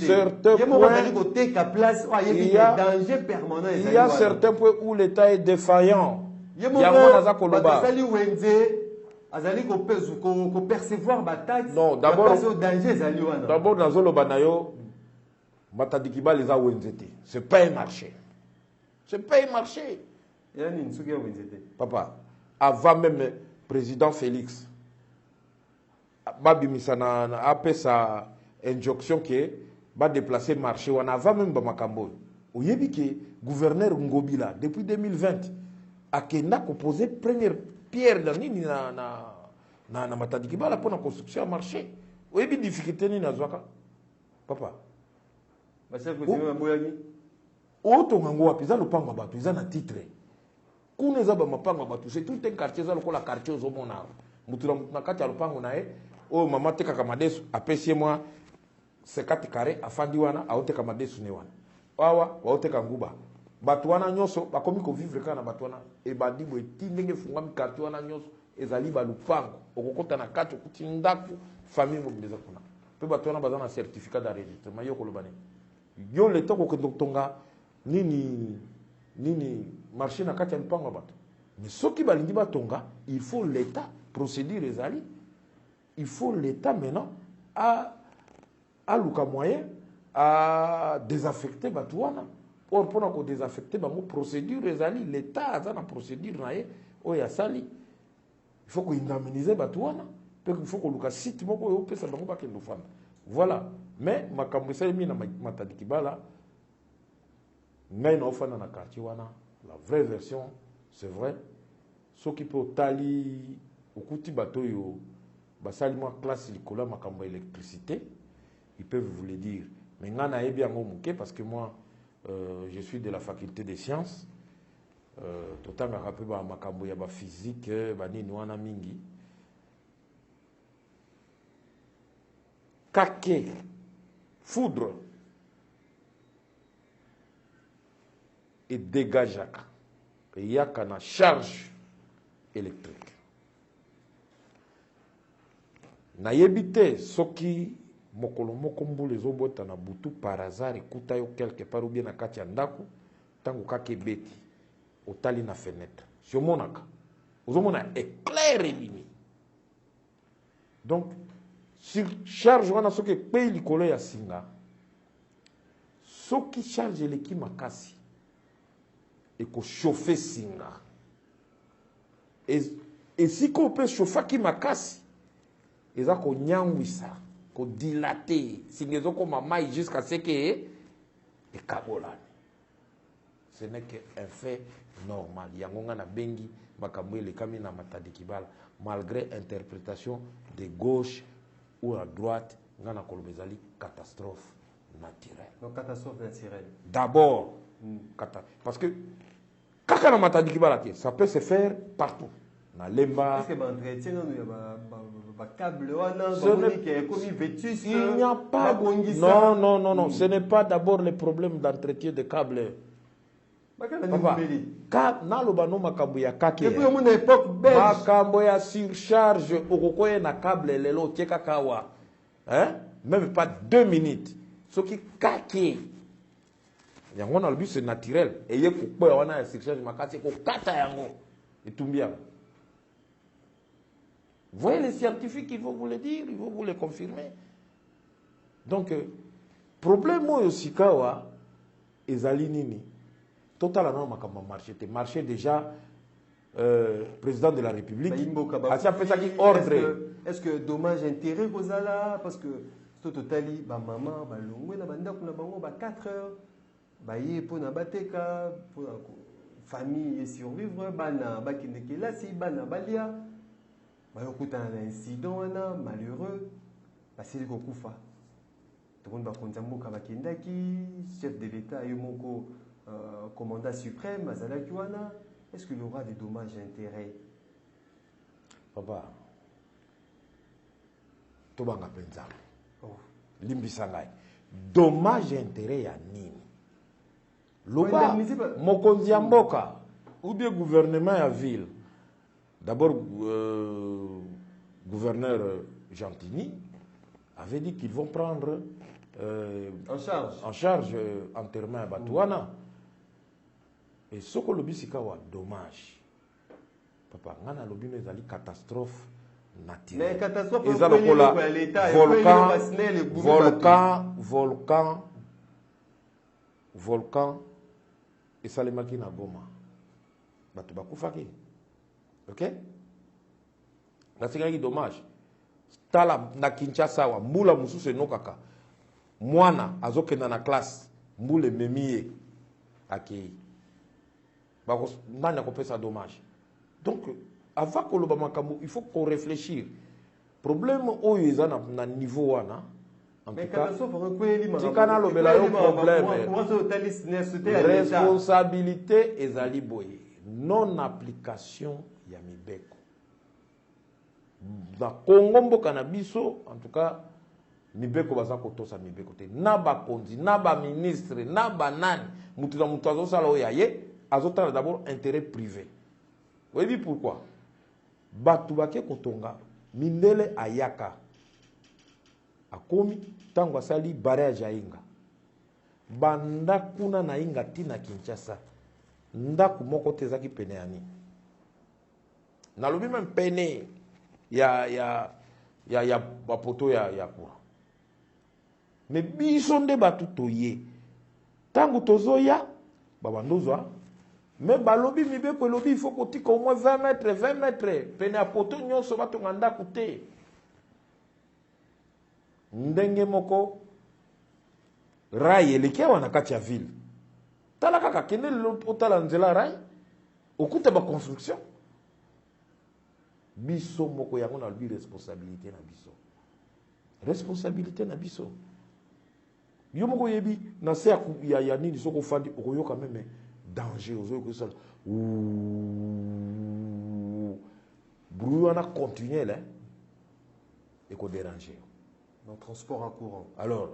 Speaker 1: y a certains points où l'État est défaillant. Il y a non, d'abord, Matadi Kibala les a wenzete. C'est pas un marché. C'est pas un marché. Papa. Avant même président Félix, Babimisa a fait sa injonction que va déplacer le marché. On avant même Bamakambo. Vous voyez que gouverneur Ngobila, depuis 2020, a posé première pierre dans na Matadi Kibala pour la construction du marché. Vous voyez que difficulté ni na zwaka. Papa. Auto ngango wapiza lopanga batu iza na titre. C'est tout un quartier, le quartier aux hommes. Oh, maman, te kakamadesu, appréciez moi, c'est 4 carrés, à Fandiwana, à Ote Kamadesu Newan. Wawa, à Ote Kanguba. Batouana Nyoso, ba komi ko vivre kana Batouana, et badi bo etindenge fungami quartier wana Nyoso, ezali ba lupango, okokota na kati okutindaku, famille mobiliza kuna. Pe Batouana bazana certificat d'enregistrement yo kolobane. Yo le temps ko tonga nini marché na kati ya lupango bato. Mais ce qui balingi batonga, il faut l'État procédure les alliés. Il faut l'État maintenant à luka moyen à désaffecter batouana. Or pour qu'on désaffecter bango procédure les alliés, l'État a une procédure naé o ya sali. Il faut qu'on indemnise batouana. Il faut qu'on luka site moko yo pesa bango ba kendo fana. Voilà. Mais makambo sa mi na Matadi Kibala ngai na ofana na quartier wana. La vraie version, c'est vrai. Ce qui peut tali au kuti bateau yo basalima classe likola makambo électricité, ils peuvent vous le dire. Mais ngana e bien ngomuke parce que moi je suis de la faculté des sciences. Totanga rappel ba makambo ya ba physique ba nini wana mingi. Kake foudre et dégageaka. Il y a qu'une charge électrique. Naïebité, ce qui mokolo mokombo les obota na butu par hasard écouta yo quelque part ou bien na kati ndaku tango kake beti otali na fenêtre. Somonaka. Ozomona éclair éliminé. Donc sur charge wana soki paye likolo ya singa. ceux qui chargent l'équipe makasi et qu'on chauffe singa et si qu'on peut chauffer qui makasi et ça qu'on nyangwisa qu'on dilater singezo comme maï jusqu'à ce que et kabolani. Ce n'est qu'un fait normal. Yangonga na bengi makamwe le kamina matadi kibala malgré interprétation de gauche ou à droite ngana kolobezali catastrophe naturelle.
Speaker 2: Donc catastrophe naturelle.
Speaker 1: D'abord parce que kaka na matadi kibala ça peut se faire partout. Na lemba.
Speaker 2: Est-ce que l'entretien il y a câble
Speaker 1: il n'y a pas non, ce n'est pas d'abord le problème d'entretien de câble. Papa, nalobano makambo ya kake.
Speaker 2: Depuis mon époque belge.
Speaker 1: Makambo ya surcharge okokoye na câble lelo tieka kawa. Hein? Même pas 2 minutes. Ce qui kake. Yango na le but c'est naturel. Et yé ko wana ya surcharge makasi ko kata yango. Etumbia. Vous voyez les scientifiques, ils vont vous le dire, ils vont vous le confirmer. Donc, problème aussi kawa ezali nini. Total non makamba marché déjà président de la République a fait ça qui ordre.
Speaker 2: Est-ce que dommage intérêt kozala parce que totali ba maman ba longwe na banda kuna bango ba 4 heures ba yé pona bateka pour la famille et survivre bana ba kindekela si bana balia ba yokuta na incident wana malheureux ba sili ko kufa tout le monde ba konza mboka ba kindaki chef de l'état yomoko commandant suprême, est-ce qu'il y aura des dommages et intérêts?
Speaker 1: Papa, Tobanga Penza, Limbisangai, dommages et intérêts à Nini. Loba, Mokonzi Mboka, ou bien gouvernement à ville. D'abord, gouverneur Gentini avait dit qu'ils vont prendre en charge enterrement à Batouana. Et ce que l'objet c'est dommage. Papa, ngana l'objet nous a dit catastrophe naturelle.
Speaker 2: Mais catastrophe
Speaker 1: volcan et salemaki na Goma. Batu bakufaki. OK? La c'est dommage. Tala na Kinshasa wa mbula mususu nokaka. Mwana azokenda na classe mbule memie akei. Ça dommage. Donc, avant que le il faut qu'on réfléchisse. Problème où ils ont un niveau en tout cas, responsabilité et zaliboye. Non application yamibeko. Dans Congo Canabiso, en tout cas, mibeko baza kotosa mibeko te. Naba kondi, naba ministre, naba nani, mutuna mutazo sala oyaye. Azotan d'abord intérêt privé. Vous voyez pourquoi? Batubake kotonga mindele ayaka akomi tango asali barrage ya inga banda kuna na inga tina Kinshasa ndaku moko tezaki pene yani nalobi même pene ya bapoto ya courant mais biso nde batu toye tango tozoya babandozwa. Mais balobi mibeko lobi il faut qu'on tique au moins 20 mètres. Pene a poto nyonso bato nganda kute. Ndenge moko rai eleke wana kati ya ville. Tala kaka kene otala nzela rai okuta ba construction. Biso moko yango na lobi responsabilité na biso. Responsabilité na biso. Yo moko yebi na se ya nini soko fandi okoyoka meme danger aux autres que ça brouillon continuer là et qu'on déranger
Speaker 2: dans le transport en courant.
Speaker 1: Alors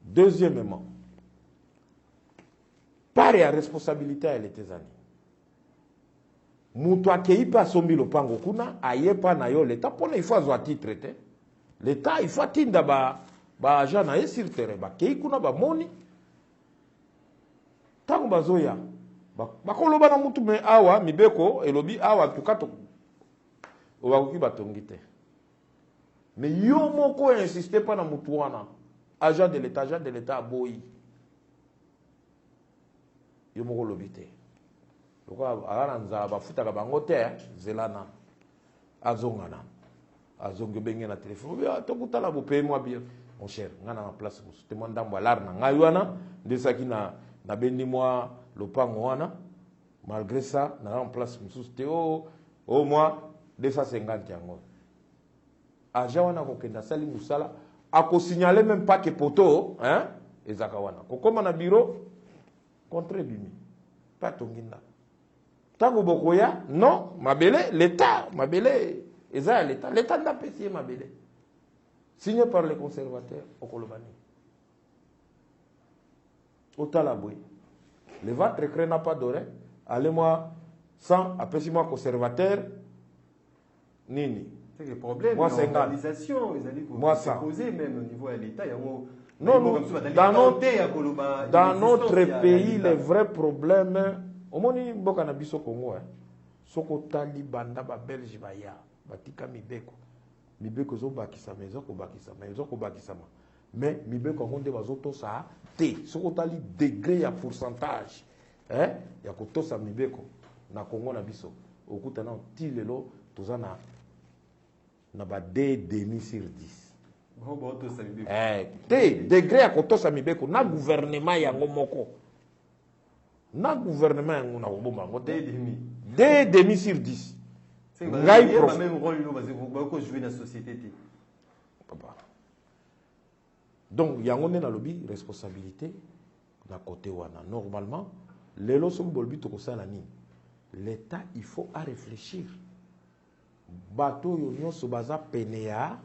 Speaker 1: deuxièmement par la responsabilité elle était années mutu akei pa sombi lopango kuna ayepa na yo l'état pour il faut avoir titre l'état il faut tinda ba agent na ye sur terrain ba kei kuna ba moni tango bazoya bakoloba na mutu me awa mibeko elobi awa tukato obakoki batongi te mais yo moko insiste pas na mutu wana agent de l'état aboyi yo moko lobi te lokola ala nzala bafutaka bango te zelana azongana azongi benge na téléphone bien tokutala bo paye moi bien mon cher ngana na place musu te mo ndambo alar na ngai wana ndesaki na bendi moi lopango wana malgré ça na en place musu te au moins 250 yango aja wana kokenda sali musala ako signaler même pas que poto hein ezaka wana kokoma na bureau contre bimi pas tonginda tango bokoya non mabele l'état mabele eza l'état n'a pas signé mabele signé par les conservateurs au Kolobani au Talaboui le ventre crée n'a pas doré allez-moi sans appelle-moi conservateur nini
Speaker 2: c'est le problème
Speaker 1: moi
Speaker 2: l'organisation ils allaient poser même au niveau de l'état
Speaker 1: non, dans notre pays, les vrais problèmes, au moins, il y a des Congo, soko tali banda ba Belge ba ya, batika mibeko. Mibeko zo bakisa mezo ko bakisa mais mibeko ngonde bazoto sa te. Soko tali degré ya pourcentage, ya ko tosa mibeko na Congo na biso. Okuta na tilelo tozana na ba 2,5 sur 10. Degré à kotosa mibeko na gouvernement yango moko na gouvernement yango na oboma ngo 2,5 sur 10 ngai prof
Speaker 2: même rôle no jouer dans société
Speaker 1: papa donc yango na lobby responsabilité na côté wana normalement lelo so bolbi to kosala ni l'état il faut à réfléchir bateau yo nyonso baza penea.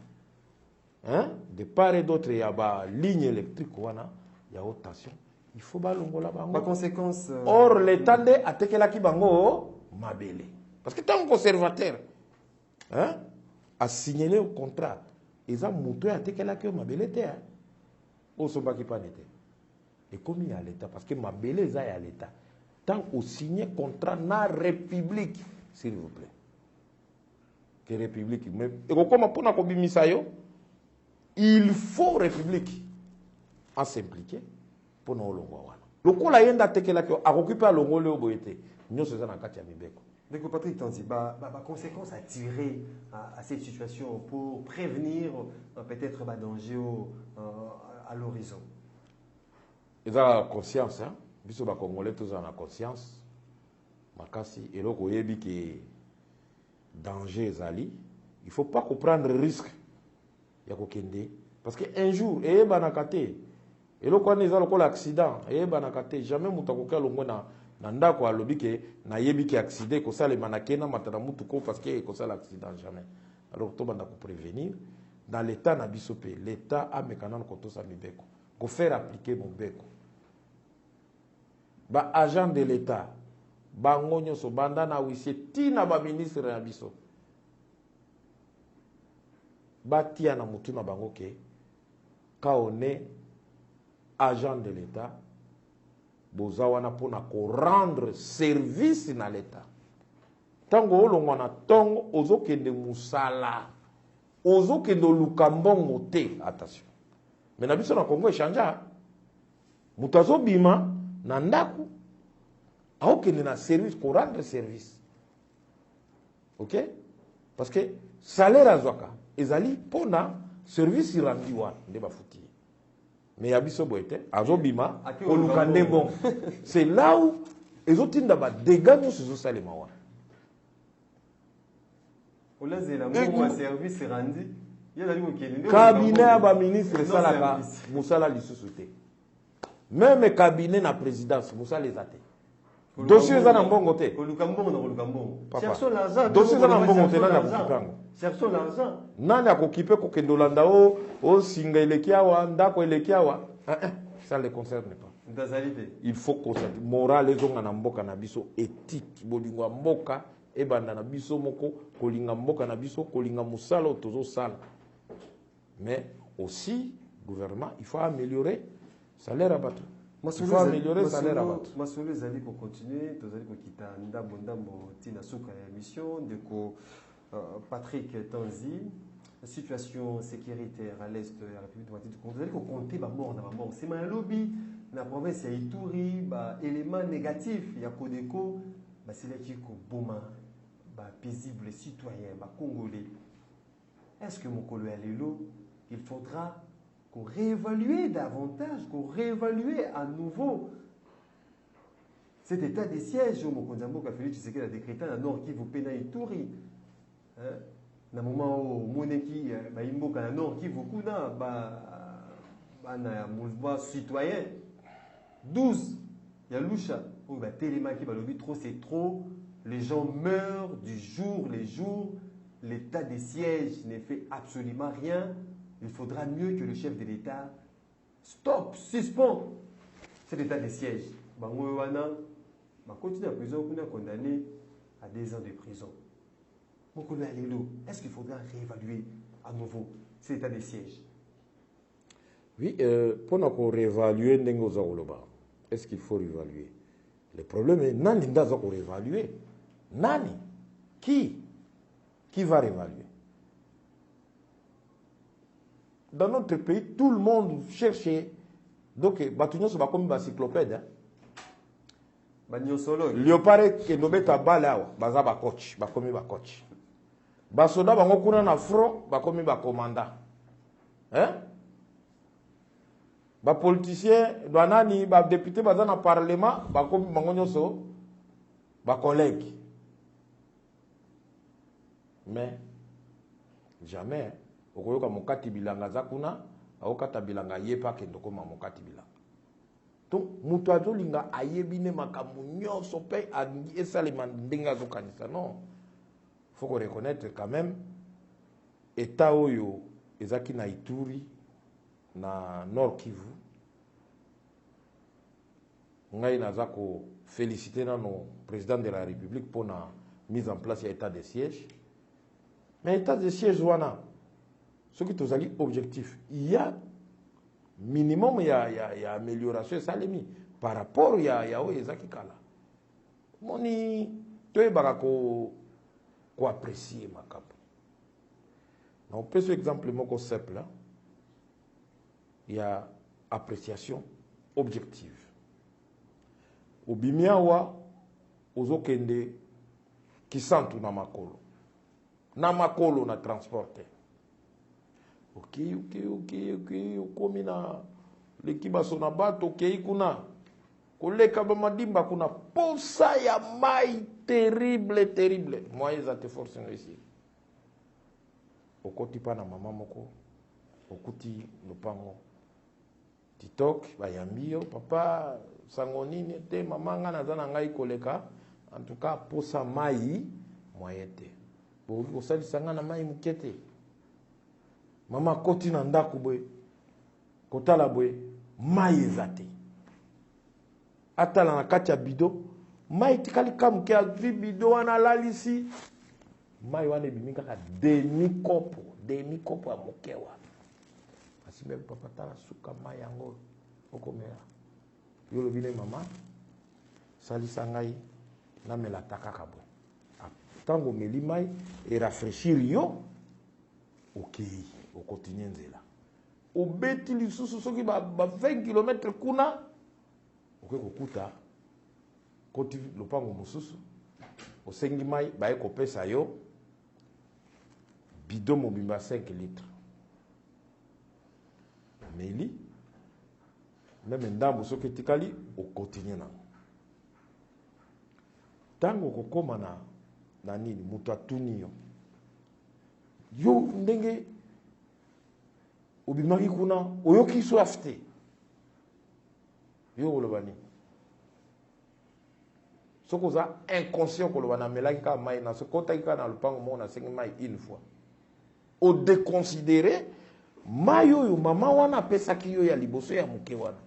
Speaker 1: Hein? De part et d'autre, il y a une ligne électrique, il y a haute tension. Il faut balongola bango.
Speaker 2: Par conséquence.
Speaker 1: Or, l'État a tekela ki bango mabele. Parce que tant conservateur, hein, a signalé au contrat, ils ont montré à tekela ki mabele te. Au somba ki panete. Et comme il y a l'État, parce que mabele za ya l'État. Tant qu'on signe contrat na République, s'il vous plaît. Que République. Mais comme on a kobimisa yo. Il faut République à s'impliquer pour nous l'ongwa. Le coup la yenda tekela ko akokipa longo le boyete. Nyo seza na kati ya mibeko.
Speaker 2: Donc Patrick Tanzi, conséquence à tirer à cette situation pour prévenir peut-être danger à l'horizon.
Speaker 1: Ils ont la conscience hein. Biso ba congolais tous ont la conscience. Makasi eloko yebi que danger zali, il faut pas prendre risque. Parce qu'un jour, il y a un accident. Et là, quand il y a un accident, il y a un accident. Jamais il y a un accident. Il y a un accident. Il y a un accident. Parce qu'il y a un accident. Jamais. Alors, il faut prévenir. Dans l'État, l'État a un mécanisme pour faire appliquer mon beko. Les agents de l'État, les ministres de l'État, batia na mutu na bango ke ka on est agent de l'État boza wana pona ko rendre service na l'État tango olongwa na tongo ozokende musala ozokende lukambongo te attention mais na biso na Congo echanja mutu azobima na ndaku aokende na service ko rendre service ok parce que salaire azwaka ezali pona service rendu wa ndeba futi mais yabiso boete azobima kolukande bon c'est là où ezotinda ba dégâts nous zo salema wa
Speaker 2: olazela mo service rendu yala liko kende
Speaker 1: cabinet ba ministre salaka musala lisusu te même cabinet na présidence musala ezate dossier za na mbongo te
Speaker 2: cherchons l'argent
Speaker 1: dossier za na mbongo te na kukipango
Speaker 2: cherchons l'argent
Speaker 1: nani akokipe kokende olanda o singa elekiawa ndako elekiawa ça ne les concerne pas il faut que morale ezonga na mboka na biso éthique bolingo mboka ebanda na biso moko kolinga mboka na biso kolinga musala tozo sala mais aussi gouvernement il faut améliorer salaire à bateau. Il faut améliorer le salaire à battre.
Speaker 2: Masolo ezali pour continuer, tozali ko kita ndambo tina suka ya mission de ko Patrick Tanzi, situation sécuritaire à l'est de la République démocratique du Congo. Vous allez compter ba mort na ba mort. C'est ma lobby na province ya Ituri ba élément négatif. Il y a Kodeko, c'est là qui est Boma, paisible citoyen, congolais. Est-ce que mon collègue Lelo, il faudra qu'on réévalue davantage, qu'on réévalue à nouveau cet état des sièges au Mokonzambo qu'a fallu Tshisekedi a décrété dans Nord Kivu Pena Ituri. Dans le moment où Moneki Imboka dans Nord Kivu Kuna na mouvement citoyen 12 il y a Lusha où Téléma qui va le trop c'est trop, les gens meurent du jour les jours, l'état des sièges ne fait absolument rien. Il faudra mieux que le chef de l'État stop, suspend cet état des sièges. Continue à prison, on a condamné à 2 ans de prison. Est-ce qu'il faudra réévaluer à nouveau cet état des sièges?
Speaker 1: Oui, pour nous réévaluer, est-ce qu'il faut réévaluer? Le problème est, Nani n'a pas réévaluer. Nani? Qui va réévaluer? Dans notre pays, tout le monde cherche. Donc, Batunion, c'est comme une encyclopède. Léopard qui nous met à balawa, baza ba coach, ba komi ba coach. Basoda bango kuna na front, ba komi ba commandant. Hein? Ba politicien, ba nani, ba député baza na parlement, ba komi bango nyoso, ba collègue. Mais jamais okoyoka mokati bilanga za kuna, aokata bilanga yepa kendo koma mokati bilanga. Donc, mutu azolinga ayebine makambo nyonso pe esalema ndenge azokanisa. Non. Il faut reconnaître quand même état oyo ezaki na Ituri na Nord Kivu. Ngai naza ko féliciter nano président de la République pour la mise en place de l'état de siège. Mais l'état de siège wana ce qui est objectif, il y a minimum il y a amélioration ça les mis par rapport il y a ezaki kala moni to ebaka ko apprécier makambo. On peut ce exemple moko simple là. Il y a appréciation objective. Obimiawa ozokende kisantu na makolo. Na makolo na transporter. Ok, okomi na lekiba sona bato, ok, kuna koleka ba madimba kuna posa ya mai terrible. Moi, ça te force ici. Okoti pa na mama moko, okuti lopango. Titok, bayambio, papa, sangonini te, mama nga na zana ngai koleka, en tout cas, posa mai, moyete. Boki kosali sanga na mai mukete. Mama koti na ndaku bwe kotala bwe mai ezate atala na kati ya bido mai tikali kamuke avi bido wana lalisi mai wana ebimi kaka demi kopo ya moke wana asi mbe papa tala suka mai yango okomela yo lobi ne mama salisa ngai namela takaka bwe ntango omeli mai erafraîchir yo okei okontinue nzela obeti lisusu soki ba 20 km kuna okoki kokuta koti lopango mosusu osengi mai baye kopesa yo bidon mobimba 5 litres meli meme ndambo soki etikali okontinue nango ntango okokoma na nini moto atuni yo ndenge obimaki kuna oyoki soif te yo koloba nini soki oza inconscient koloba namelaki kaka mai na soki otaki kaka na lopango moko nasengi mai une fois odeconsidere mai oyo mama wana apesaki yo ya liboso ya moke wana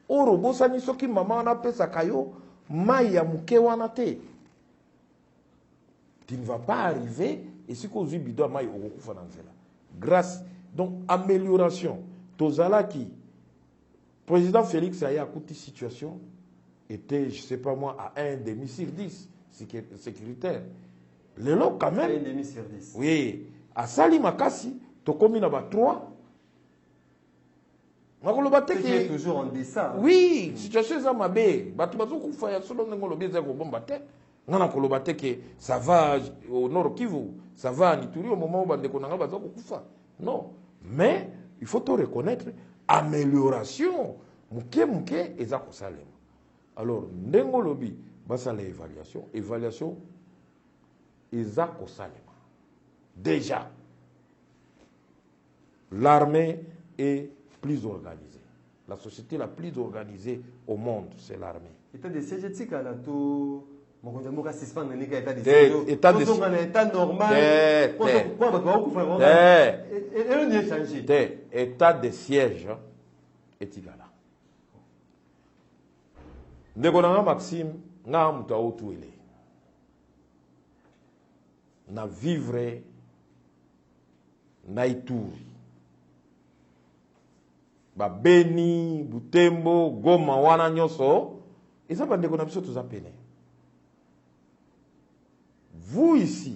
Speaker 1: oro bosani soki mama wana apesaka yo mai ya moke wana te tu ne vas pas arriver et si qu'on dit bidon mai okokufa na nzela grâce donc amélioration tozala qui président Félix a akuti situation était je sais pas moi à 1,5 sur 10 sécuritaire le lot quand même
Speaker 2: 1,5 sur 10
Speaker 1: oui à sali makasi to komi na ba 3 nakoloba te
Speaker 2: qui est toujours en deçà.
Speaker 1: Oui, situation eza mabe bato bazokufa ya solo ndenge olobi eza kobomba te nga nakoloba te ke ça va au Nord Kivu, ça va en Ituri au moment où bandeko nanga baza kokufa. Non, mais il faut te reconnaître amélioration muke eza kosalema. Alors ndenge olobi basala évaluation eza kosalema. Déjà l'armée est plus organisée. La société la plus organisée au monde, c'est l'armée.
Speaker 2: État de siège éthique à la tour. Mon conjoint suspend état de
Speaker 1: siège.
Speaker 2: État normal.
Speaker 1: État de siège éthique là. Ndeko Maxime, nga muta otuele. Na vivre na Ituri. Ba Beni, Butembo, Goma, wana nyoso, eza bandeko na biso toza pene. Vous ici,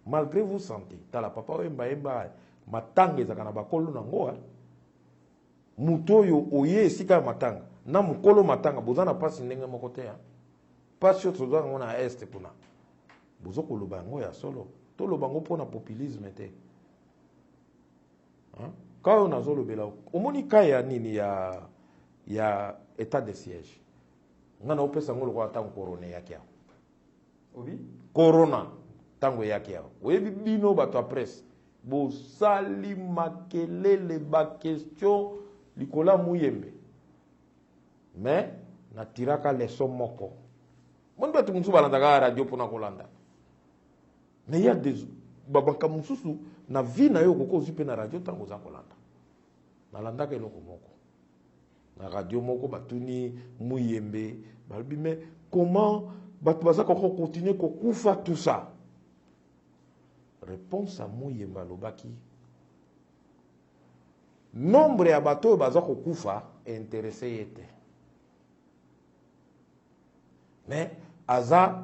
Speaker 1: malgré vous sentez, tala papa emba matanga ezaka na bakolo nango, mutoyo oye esika matanga, na mukolo matanga bozana pasi ndenge moko te. Pasi toza ngo na est kuna. Bozo koloba ngo ya solo, to loba ngo pona populisme te. Quand on a zolobela, omoni kaya nini ya état de siège. Ngana opesa ngolo kwa tango corona yake ya.
Speaker 2: Obi?
Speaker 1: Corona tango yake ya. Oyebi bino bato presse. Bo sali makelele ba question likola muyembe. Mais na tiraka leso moko. Mon bato musu balanda radio pona kolanda. Mais il y a des babanka mususu na vie na yo koko zipe na radio tango za kolanda. Nalanda ke loko moko. Na radio moko batuni muyembe, balbi mais comment batu baza koko continuer kokufa tout ça? Réponse à muyemba lobaki. Nombre ya bato baza kokufa intéressé yete. Mais aza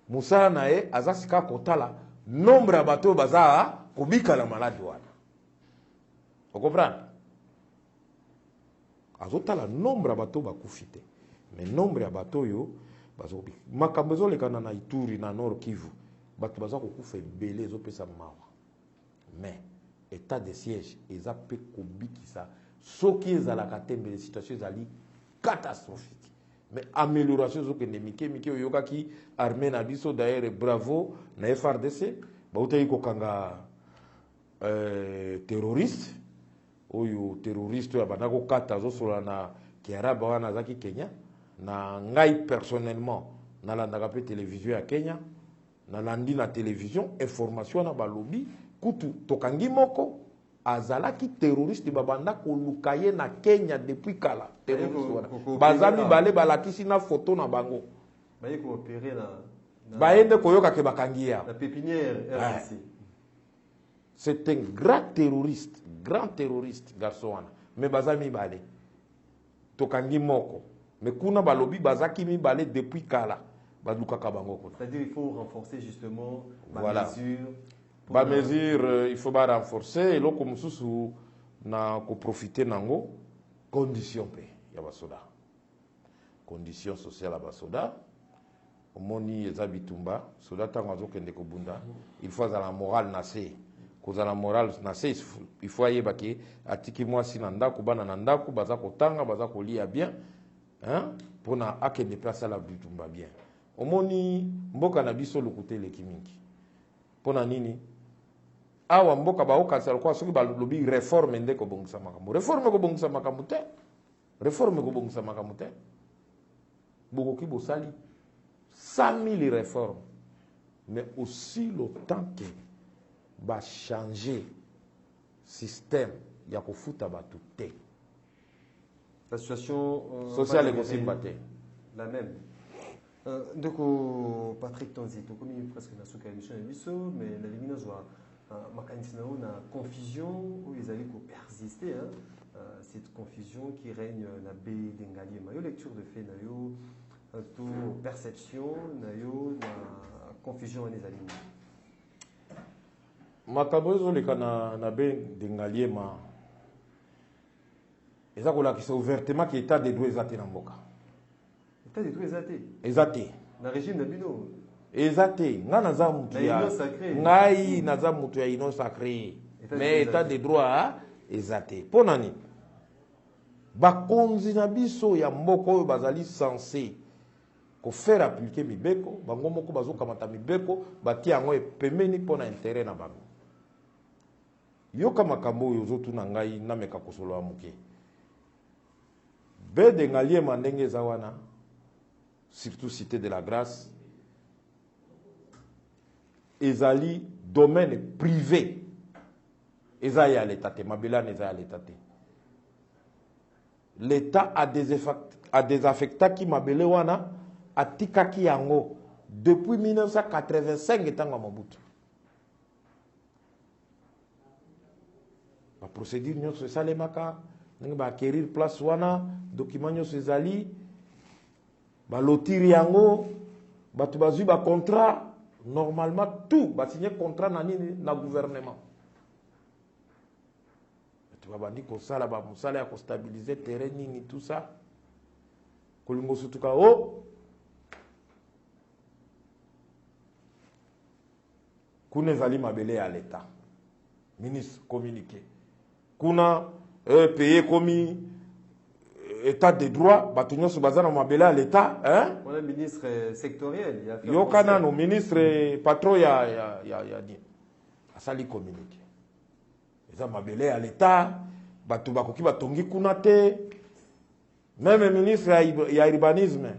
Speaker 1: musala nae aza sika kotala nombre ya bato baza kobika la malade wana. Vous comprenez? Azotala nombre ya bato bakufite. Mais nombre ya bato yo bazobi. Makambo ezolekana na Ituri na Nord Kivu. Bato baza kokufa ebele ezopesa mawa. Mais état de siège eza pe kobikisa soki ezalaka te mbele situation ezali catastrophique. Mais amélioration zokende mike oyokaki armée na biso d'ailleurs bravo na FRDC bautaki kokanga terroriste oyo terroriste ya bandako kata zosola na kiaraba wana zaki Kenya na ngai personnellement nalandaka pe télévision ya Kenya nalandi na télévision information na balobi kutu tokangi moko azalaki terroriste babanda kolukaye na Kenya depuis kala terroriste wana bazami bale balakisi na photo na bango
Speaker 2: baye ko opérer na
Speaker 1: baende koyoka ke bakangi ya
Speaker 2: la pépinière RDC.
Speaker 1: C'est un grand terroriste garçon wana mais bazami bale tokangi moko mais kuna balobi bazaki mi bale depuis kala bazukaka bango kuna.
Speaker 2: C'est-à-dire il faut renforcer justement
Speaker 1: voilà.
Speaker 2: mesure.
Speaker 1: Ba mesure il faut ba renforcer eloko mususu na ko profiter nango condition pe ya basoda. Condition sociale ya basoda. Omoni eza bitumba soda tango azokende ko bunda il faut la morale nasé. Koza la morale nasé il faut ayeba ke atiki mwasi na ndako bana na ndako baza kotanga baza kolia bien hein pona akende place la bitumba bien. Omoni mboka na biso lokute leki mingi. Pona nini? Awa mboka baokasala kwa soki balobi réforme ndeko bongisa makambo. Réforme ko bongisa makambo te. Réforme ko bongisa makambo te. Bokoki bosali 100 000 réformes. Mais aussi le temps que va changer système ya kofuta batu te.
Speaker 2: La situation
Speaker 1: sociale est aussi battée.
Speaker 2: La même. Donc Patrick Tonzito comme il presque na suka émission émission mais la limite soit makanisi na confusion où ils allaient persister cette confusion qui règne na B d'Engali ma lecture de fait na yo tout perception na yo na confusion les aliments
Speaker 1: makambo ezoleka na B d'Engali ma Et ça, c'est ouvertement que l'État des droits est athée dans le Mboka.
Speaker 2: L'État des droits est athée.
Speaker 1: Exacté.
Speaker 2: Dans le régime de Bino.
Speaker 1: Exacté. Nga naza mutu ya ngai naza mutu ya ino sacré. Mais État des droits exacté. Ponani. Bakonzi na biso ya mboka oyo bazali censé ko faire appliquer mibeko, bango moko bazokamata mibeko, bati yango epemeni pona intérêt na bango. Yoka makambo oyo ozotuna ngai nameka kosolola moke. Bede ngalie mandenge zawana, surtout cité de la grâce, ezali domaine privé. Ezali à l'état, mabela ezali à l'état. L'État a des affectats qui mabele wana atika ki yango depuis 1985 etango Mobutu. La procédure nyonso salemaka ndenge ba acquérir place wana document nyonso ezali ba lotir yango batu bazui ba contrat normalement tout ba signer contrat na nini na gouvernement. Tu vas bandi ko sala ba musala ya ko stabiliser terrain nini tout ça. Kolingo sutuka o kuna ezali mabele à l'État. Ministre communiqué. Kuna payer comme État de droit, batunyo se basant na mabele à l'État, hein?
Speaker 2: On a ministre sectoriel,
Speaker 1: yo kana no ministre patron ya ni. Asali communiqué. Eza mabele à l'État, batu bakoki batongi kuna te. Même ministre ya urbanisme.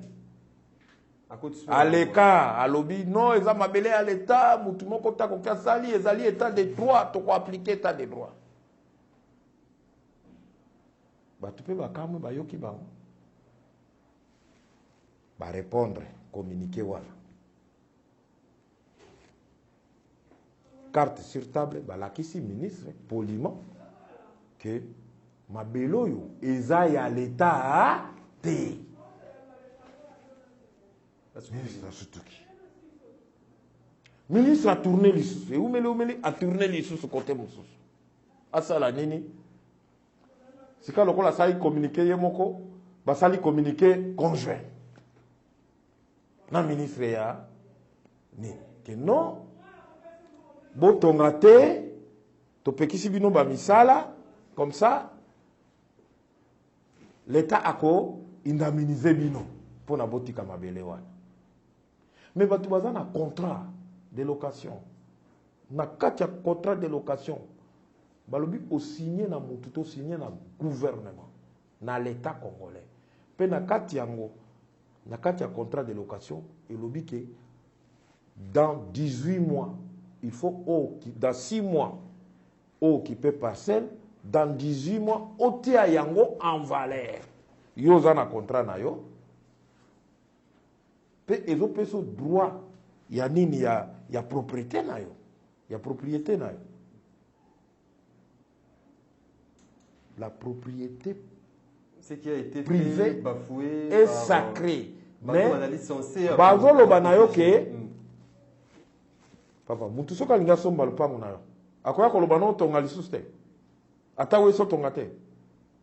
Speaker 1: Aleka, alobi, non, eza mabele à l'État, mutu moko ta koki asali, ezali État de droit, to ko appliquer État de droit. Batu pe bakamwe bayoki bango. Ba répondre, communiquer wana. Carte sur table, balakisi ministre poliment que mabelo yo eza ya l'État te. Ministre a tourné l'issue. Et où a tourné l'issue sur côté moussous. A ça la nini. Si quand le sali communiqué yemoko, ba sali communiqué conjoint. Na ministre ya ni que non. Bo tongate to pekisi bino ba misala comme ça. L'État ako indemniser bino pour na botika mabele wana. Mais batu baza na contrat de location. Na kati ya contrat de location. Balobi o signé na mutu to signé na gouvernement na l'État congolais. Pe na kati yango na kati ya contrat de location elobi que dans 18 mois il faut dans 6 mois occuper parcelle, dans 18 mois otia yango en valeur. Yo za na contrat na yo. Pe ezo peso droit ya nini ya propriété na yo. Ya propriété na yo. La propriété
Speaker 2: ce qui a été
Speaker 1: privée
Speaker 2: bafoué
Speaker 1: est sacrée. Mais
Speaker 2: bazolo
Speaker 1: banayo ke papa mutu soka linga somba lupango na yo. Akoya koloba no tonga lisusu te. Ata weso tonga te.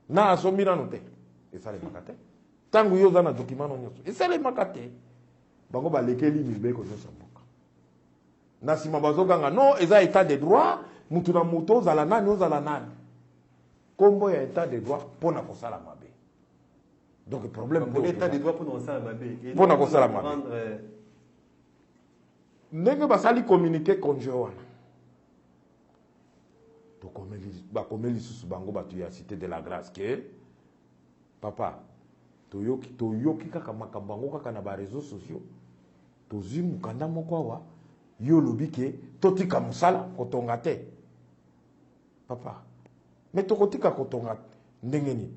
Speaker 1: Na asombi nanu te. Esale makate. Tangu yo za na document no nyonso. Esale makate. Bango balekeli mibeko nyonso mboka. Na sima bazokanga no eza état de droit, mutu na mutu ozala nani ozala nani. Kombo ya état de droit pona kosala mabe. Donc problème
Speaker 2: pour l'état de droit pour kosala mabe.
Speaker 1: Pona kosala mabe. Ndenge basali communiquer conjoint wana. To komeli susu bango batu ya cité de la grâce que papa toyoki kaka makambo kaka na ba réseaux sociaux. Tozwi mukanda moko awa yo lobi ke totika musala kotonga te. Papa mais tokotika kotonga ndenge ni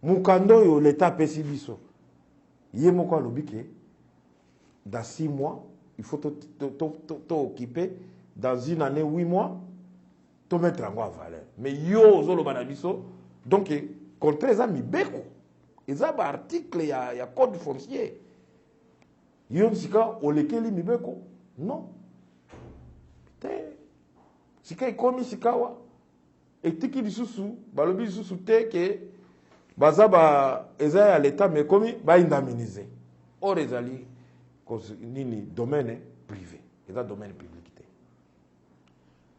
Speaker 1: mukando yo l'État pesi biso ye moko alobi ke dans 6 mois il faut occuper dans une année 8 mois to mettre en valeur mais yo zolo banabiso donc contre ça mibeko eza ba article ya code foncier yo sika olekeli mibeko non te sika ikomi sikawa etiki lisusu balobi lisusu te ke baza ba eza ya l'état mais komi ba indemniser or ezali nini domaine privé eza domaine public te.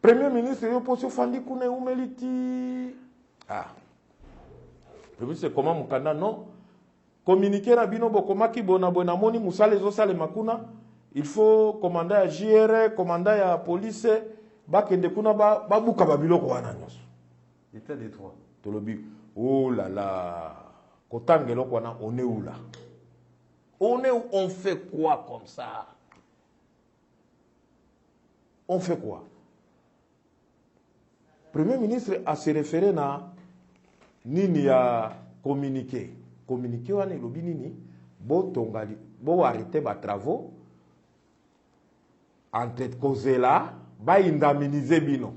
Speaker 1: Premier ministre yo poso fandi kuna umeliti Premier ministre comment mukanda non communiquer na bino bokomaki bona bona moni musale zo sale makuna il faut commander à JR commander à police bakende kuna ba buka babiloko wana nyos
Speaker 2: état des droits
Speaker 1: tolobi oh là là kotangelo kwana on est où là on fait quoi comme ça on fait quoi Premier ministre a se référé na nini ya communiqué wana lobi nini bo tongali bo arrêter ba travaux entre cause là ba indemniser bino.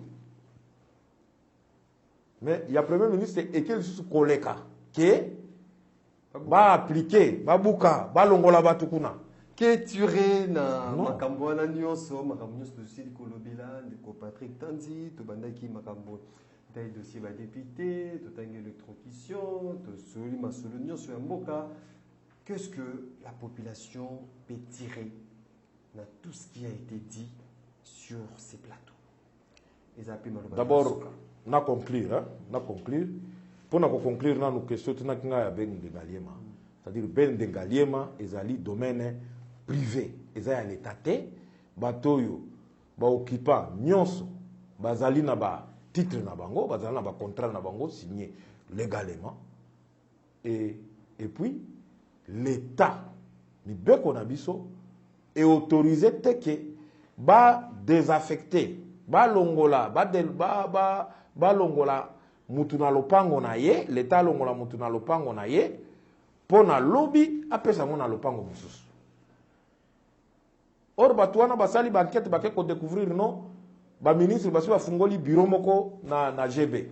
Speaker 1: Mais il y a Premier ministre et quel sous koleka que ba appliquer ba buka ba longola batukuna
Speaker 2: que turé na makambo na nyonso makambo nyonso dossier kolobela ndeko Patrick Tanzi to bandaki makambo dai dossier ba député to tangi électrocution to soli masolo nyonso ya mboka. Qu'est-ce que la population peut tirer dans tout ce qui a été dit sur ces plateaux?
Speaker 1: D'abord na conclure pour na conclure na nous question tuna kinga ya Ben Ndengaliema, c'est-à-dire Ben Ndengaliema ezali domaine privé eza ya l'état te batoyo ba occupant nyonso bazali na ba titre na bango bazali na ba contrat na bango signé légalement et puis l'état mibeko na biso est autorisé te que ba désaffecter ba longola ba longola mutu na lopango na ye l'état longola mutu na lopango na ye pona lobby apesa ngo na lopango mususu. Or batu wana basali ba enquête ba ko découvrir non ba ministre basu ba fungoli bureau moko na GB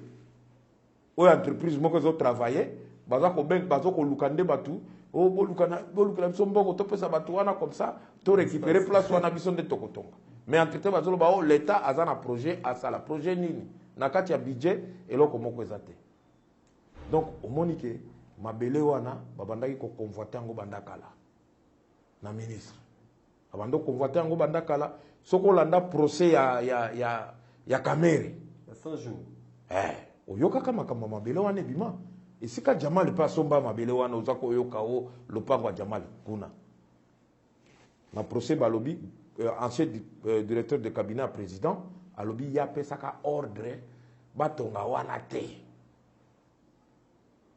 Speaker 1: o entreprise moko zo travailler baza ko ben bazo ko lukande batu o bolukana biso mboko to pesa batu wana comme ça to récupérer place wana biso de tokotonga. Mais entre-temps bazolo ba o l'état azana projet asala projet nini na kati ya budget eloko moko ezate. Donc omonike mabele wana babandaki ko convoiter ngo bandakala na ministre abando convoiter ngo bandakala soko landa procès ya Kamere
Speaker 2: ya 100 jours
Speaker 1: oyoka kama mabele wana bima esika Jamal pa somba mabele wana ozako oyoka o lopango ya Jamal kuna na procès balobi ancien directeur de cabinet à président alobi ya pesaka ordre batonga wana te.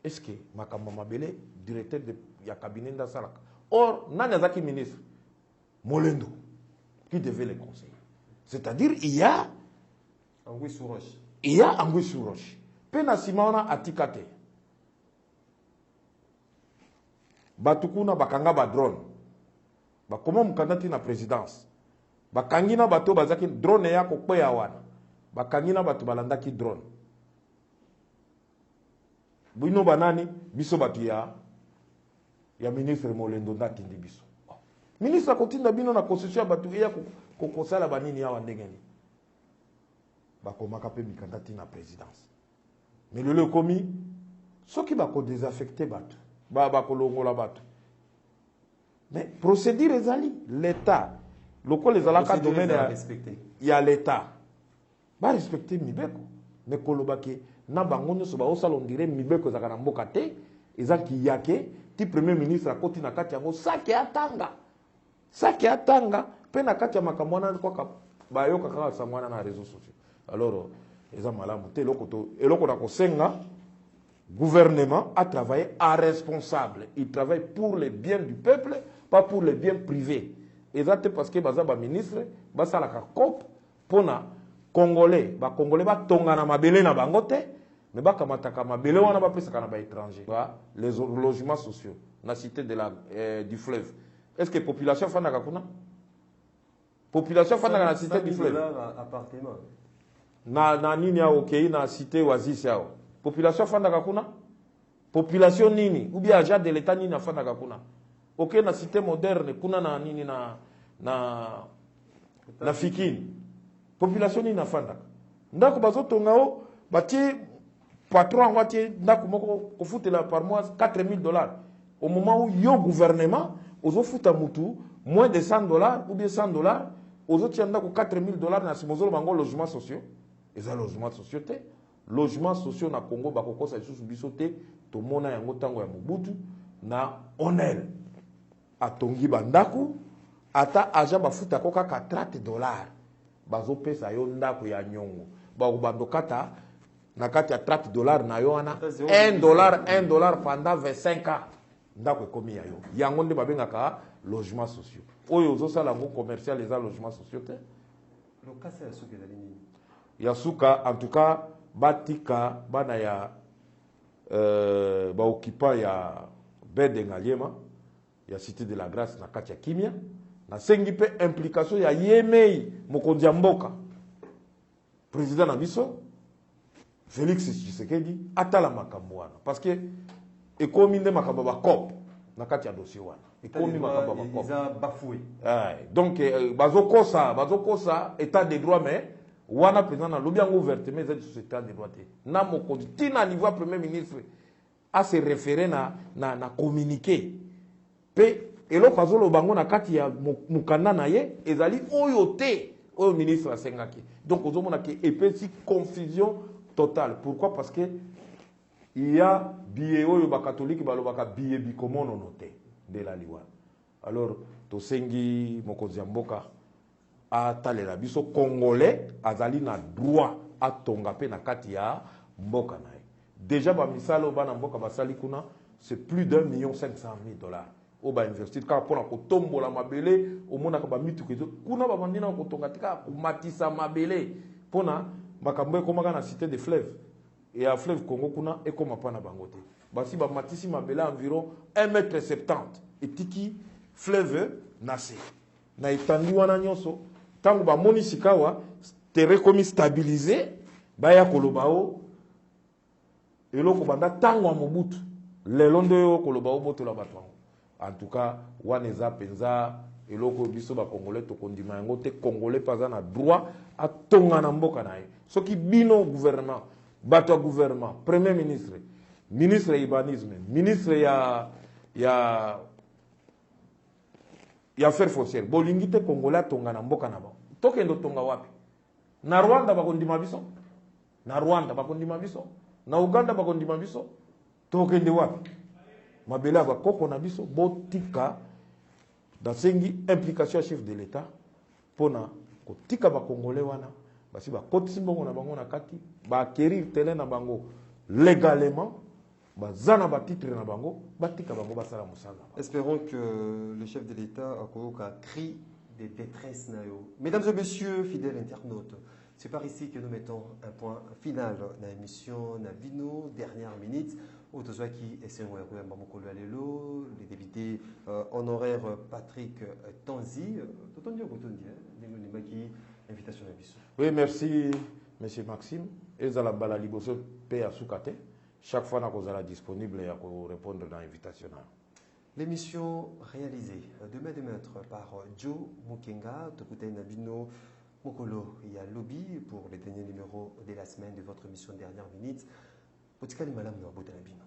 Speaker 1: Est-ce que makambo mabele directeur de ya cabinet ndasalaka or nani azaki ministre Molendo qui devait les conseiller, c'est-à-dire il y a
Speaker 2: Anguille sous roche,
Speaker 1: Anguille sous roche pena simana atikate batukuna bakanga ba drone bakoma mukandati na présidence bakangi na bato bazaki drone ya kokweya wana bakangi na bato balandaki drone bino banani biso batu ya ministre Molendo ndatindi biso ministre akotinda bino na constitution batu ya kokosala banini ya wandengeni bakomaka pe mikandati na présidence mais le komi soki bako désaffecter batu bakolongola batu mais procédure ezali l'état lokola ezalaka domaine ya l'état ba respecter mibeko mais kolobaki na bango nyonso baosala ondire mibeko ezaka na mboka te ezaki yake ti premier ministre akoti na kati yango sake atanga pe na kati ya makambo wana kwa bayoka kaka samwana na réseaux sociaux. Alors eza malamu te eloko na kosenga gouvernement a travaillé à responsable, il travaille pour les biens du peuple pas pour les biens privés. Ezate parce que baza ba ministre basala ka cop pona congolais ba tonga na mabele na bango te mais bakamataka mabele wana bapesaka na ba étranger les logements sociaux na cité de du fleuve. Est-ce que population fandaka kuna population fandaka na cité du fleuve
Speaker 2: appartement
Speaker 1: na nini ya okei na cité Oasis yao population fandaka kuna population nini ou bien agent de l'état nini fandaka kuna ok na cité moderne kuna na nini na Fikini population nini fandaka ndako bazotonga o batie patron en voiture, au foot par mois 4 000 $. Au moment où le gouvernement, aux autres foot à Moutou, moins de 100 $ ou bien 100 $, aux autres, il y a 4 000 $ dans ce logements sociaux. Et ça, logements sociaux, logements sociaux na Congo, bakoko sa sous bisoté, to mona yango tango ya Mobutu, na onel. A tongi bandaku, ata aja bafuta koka ka 30 $. Bazo pesa yo ndako ya nyongo. Ba ubando kata na kati ya 30 $ na yo wana 1 $, pendant 25 ans. Ndako ekomi ya yo. Yango nde babengaka logements sociaux. Oyo ozo sala ngo commercial les logements sociaux te.
Speaker 2: Le cas c'est Yasuka la ligne.
Speaker 1: Yasuka en tout cas batika bana ya ba occupant ya bede ngaliema ya cité de la grâce na kati ya kimia na sengi pe implication ya Yemei mokonzi ya mboka président na biso Félix Tshisekedi atala makambo wana parce que ekomi nde makambo ba cop na kati ya dossier wana ekomi makambo ba cop
Speaker 2: ils bafoué
Speaker 1: donc bazokosa état de droit mais wana président na lobi yango ouvertement eza société de droit te na mokonzi tina niveau premier ministre a se référer na communiqué pe eloko azoloba ngo na kati ya mukanda na ye ezali oyo te oyo ministre asengaki donc ozomona ke epesi confusion totale. Pourquoi? Parce que il y a billet oyo ba catholique balobaka billet bikomono noté de la liwa. Alors tosengi mokonzi ya mboka atalela biso congolais azali na droit atonga pe na kati ya mboka na ye. Déjà ba misalo bana mboka basali kuna c'est plus d'1,5 million $. Au ba investir ka pona ko tombola mabele au mona ka ba mitu kezo kuna ba bandina ko tonga tika ko matisa mabele pona makambo komaka na cité de fleuve et à fleuve Congo kuna e koma pana bangote basi ba matisi mabele environ 1,70 m et tiki fleuve nase na itandi wana nyonso tango ba moni sikawa terre komi stabiliser baya koloba o eloko banda tango ya Mobutu lelo nde koloba o boto la batwango. En tout cas waneza penza eloko biso ba congolais to kondima yango te congolais paza na droit a tonga na mboka na ye soki bino gouvernement bato gouvernement premier ministre ministre urbanisme ministre ya affaires foncières bolingi te congolais tonga na mboka na ba tokendo tonga wapi na Rwanda bakondima biso na Rwanda bakondima biso na Uganda bakondima biso tokende wapi mabele ba koko na biso botika dasengi implication chef de l'état pona kotika ba congolais wana basi ba kotisi mbongo na bango na kati ba acquérir terrain na bango légalement bazana ba titre na bango batika bango basala musala.
Speaker 2: Espérons que le chef de l'état a cri de détresse nayo. Mesdames et messieurs, fidèles internautes, c'est par ici que nous mettons un point final dans l'émission Nabino, dernière minute. Otozwaki Essengoyako Mbamokolo Alelo, les députés honoraires Patrick Tanzi. Invitation à Bissou.
Speaker 1: Oui, merci, monsieur Maxime. Ezala bala liboso pe asukate. Chaque fois nous sommes disponible pour répondre à l'invitation.
Speaker 2: L'émission réalisée de main de maître par Joe Mukenga, Tokute Nabino Mokolo et à Lobby pour les derniers numéros de la semaine de votre émission Dernière Minute. Potikali Malam no Abota Nabino.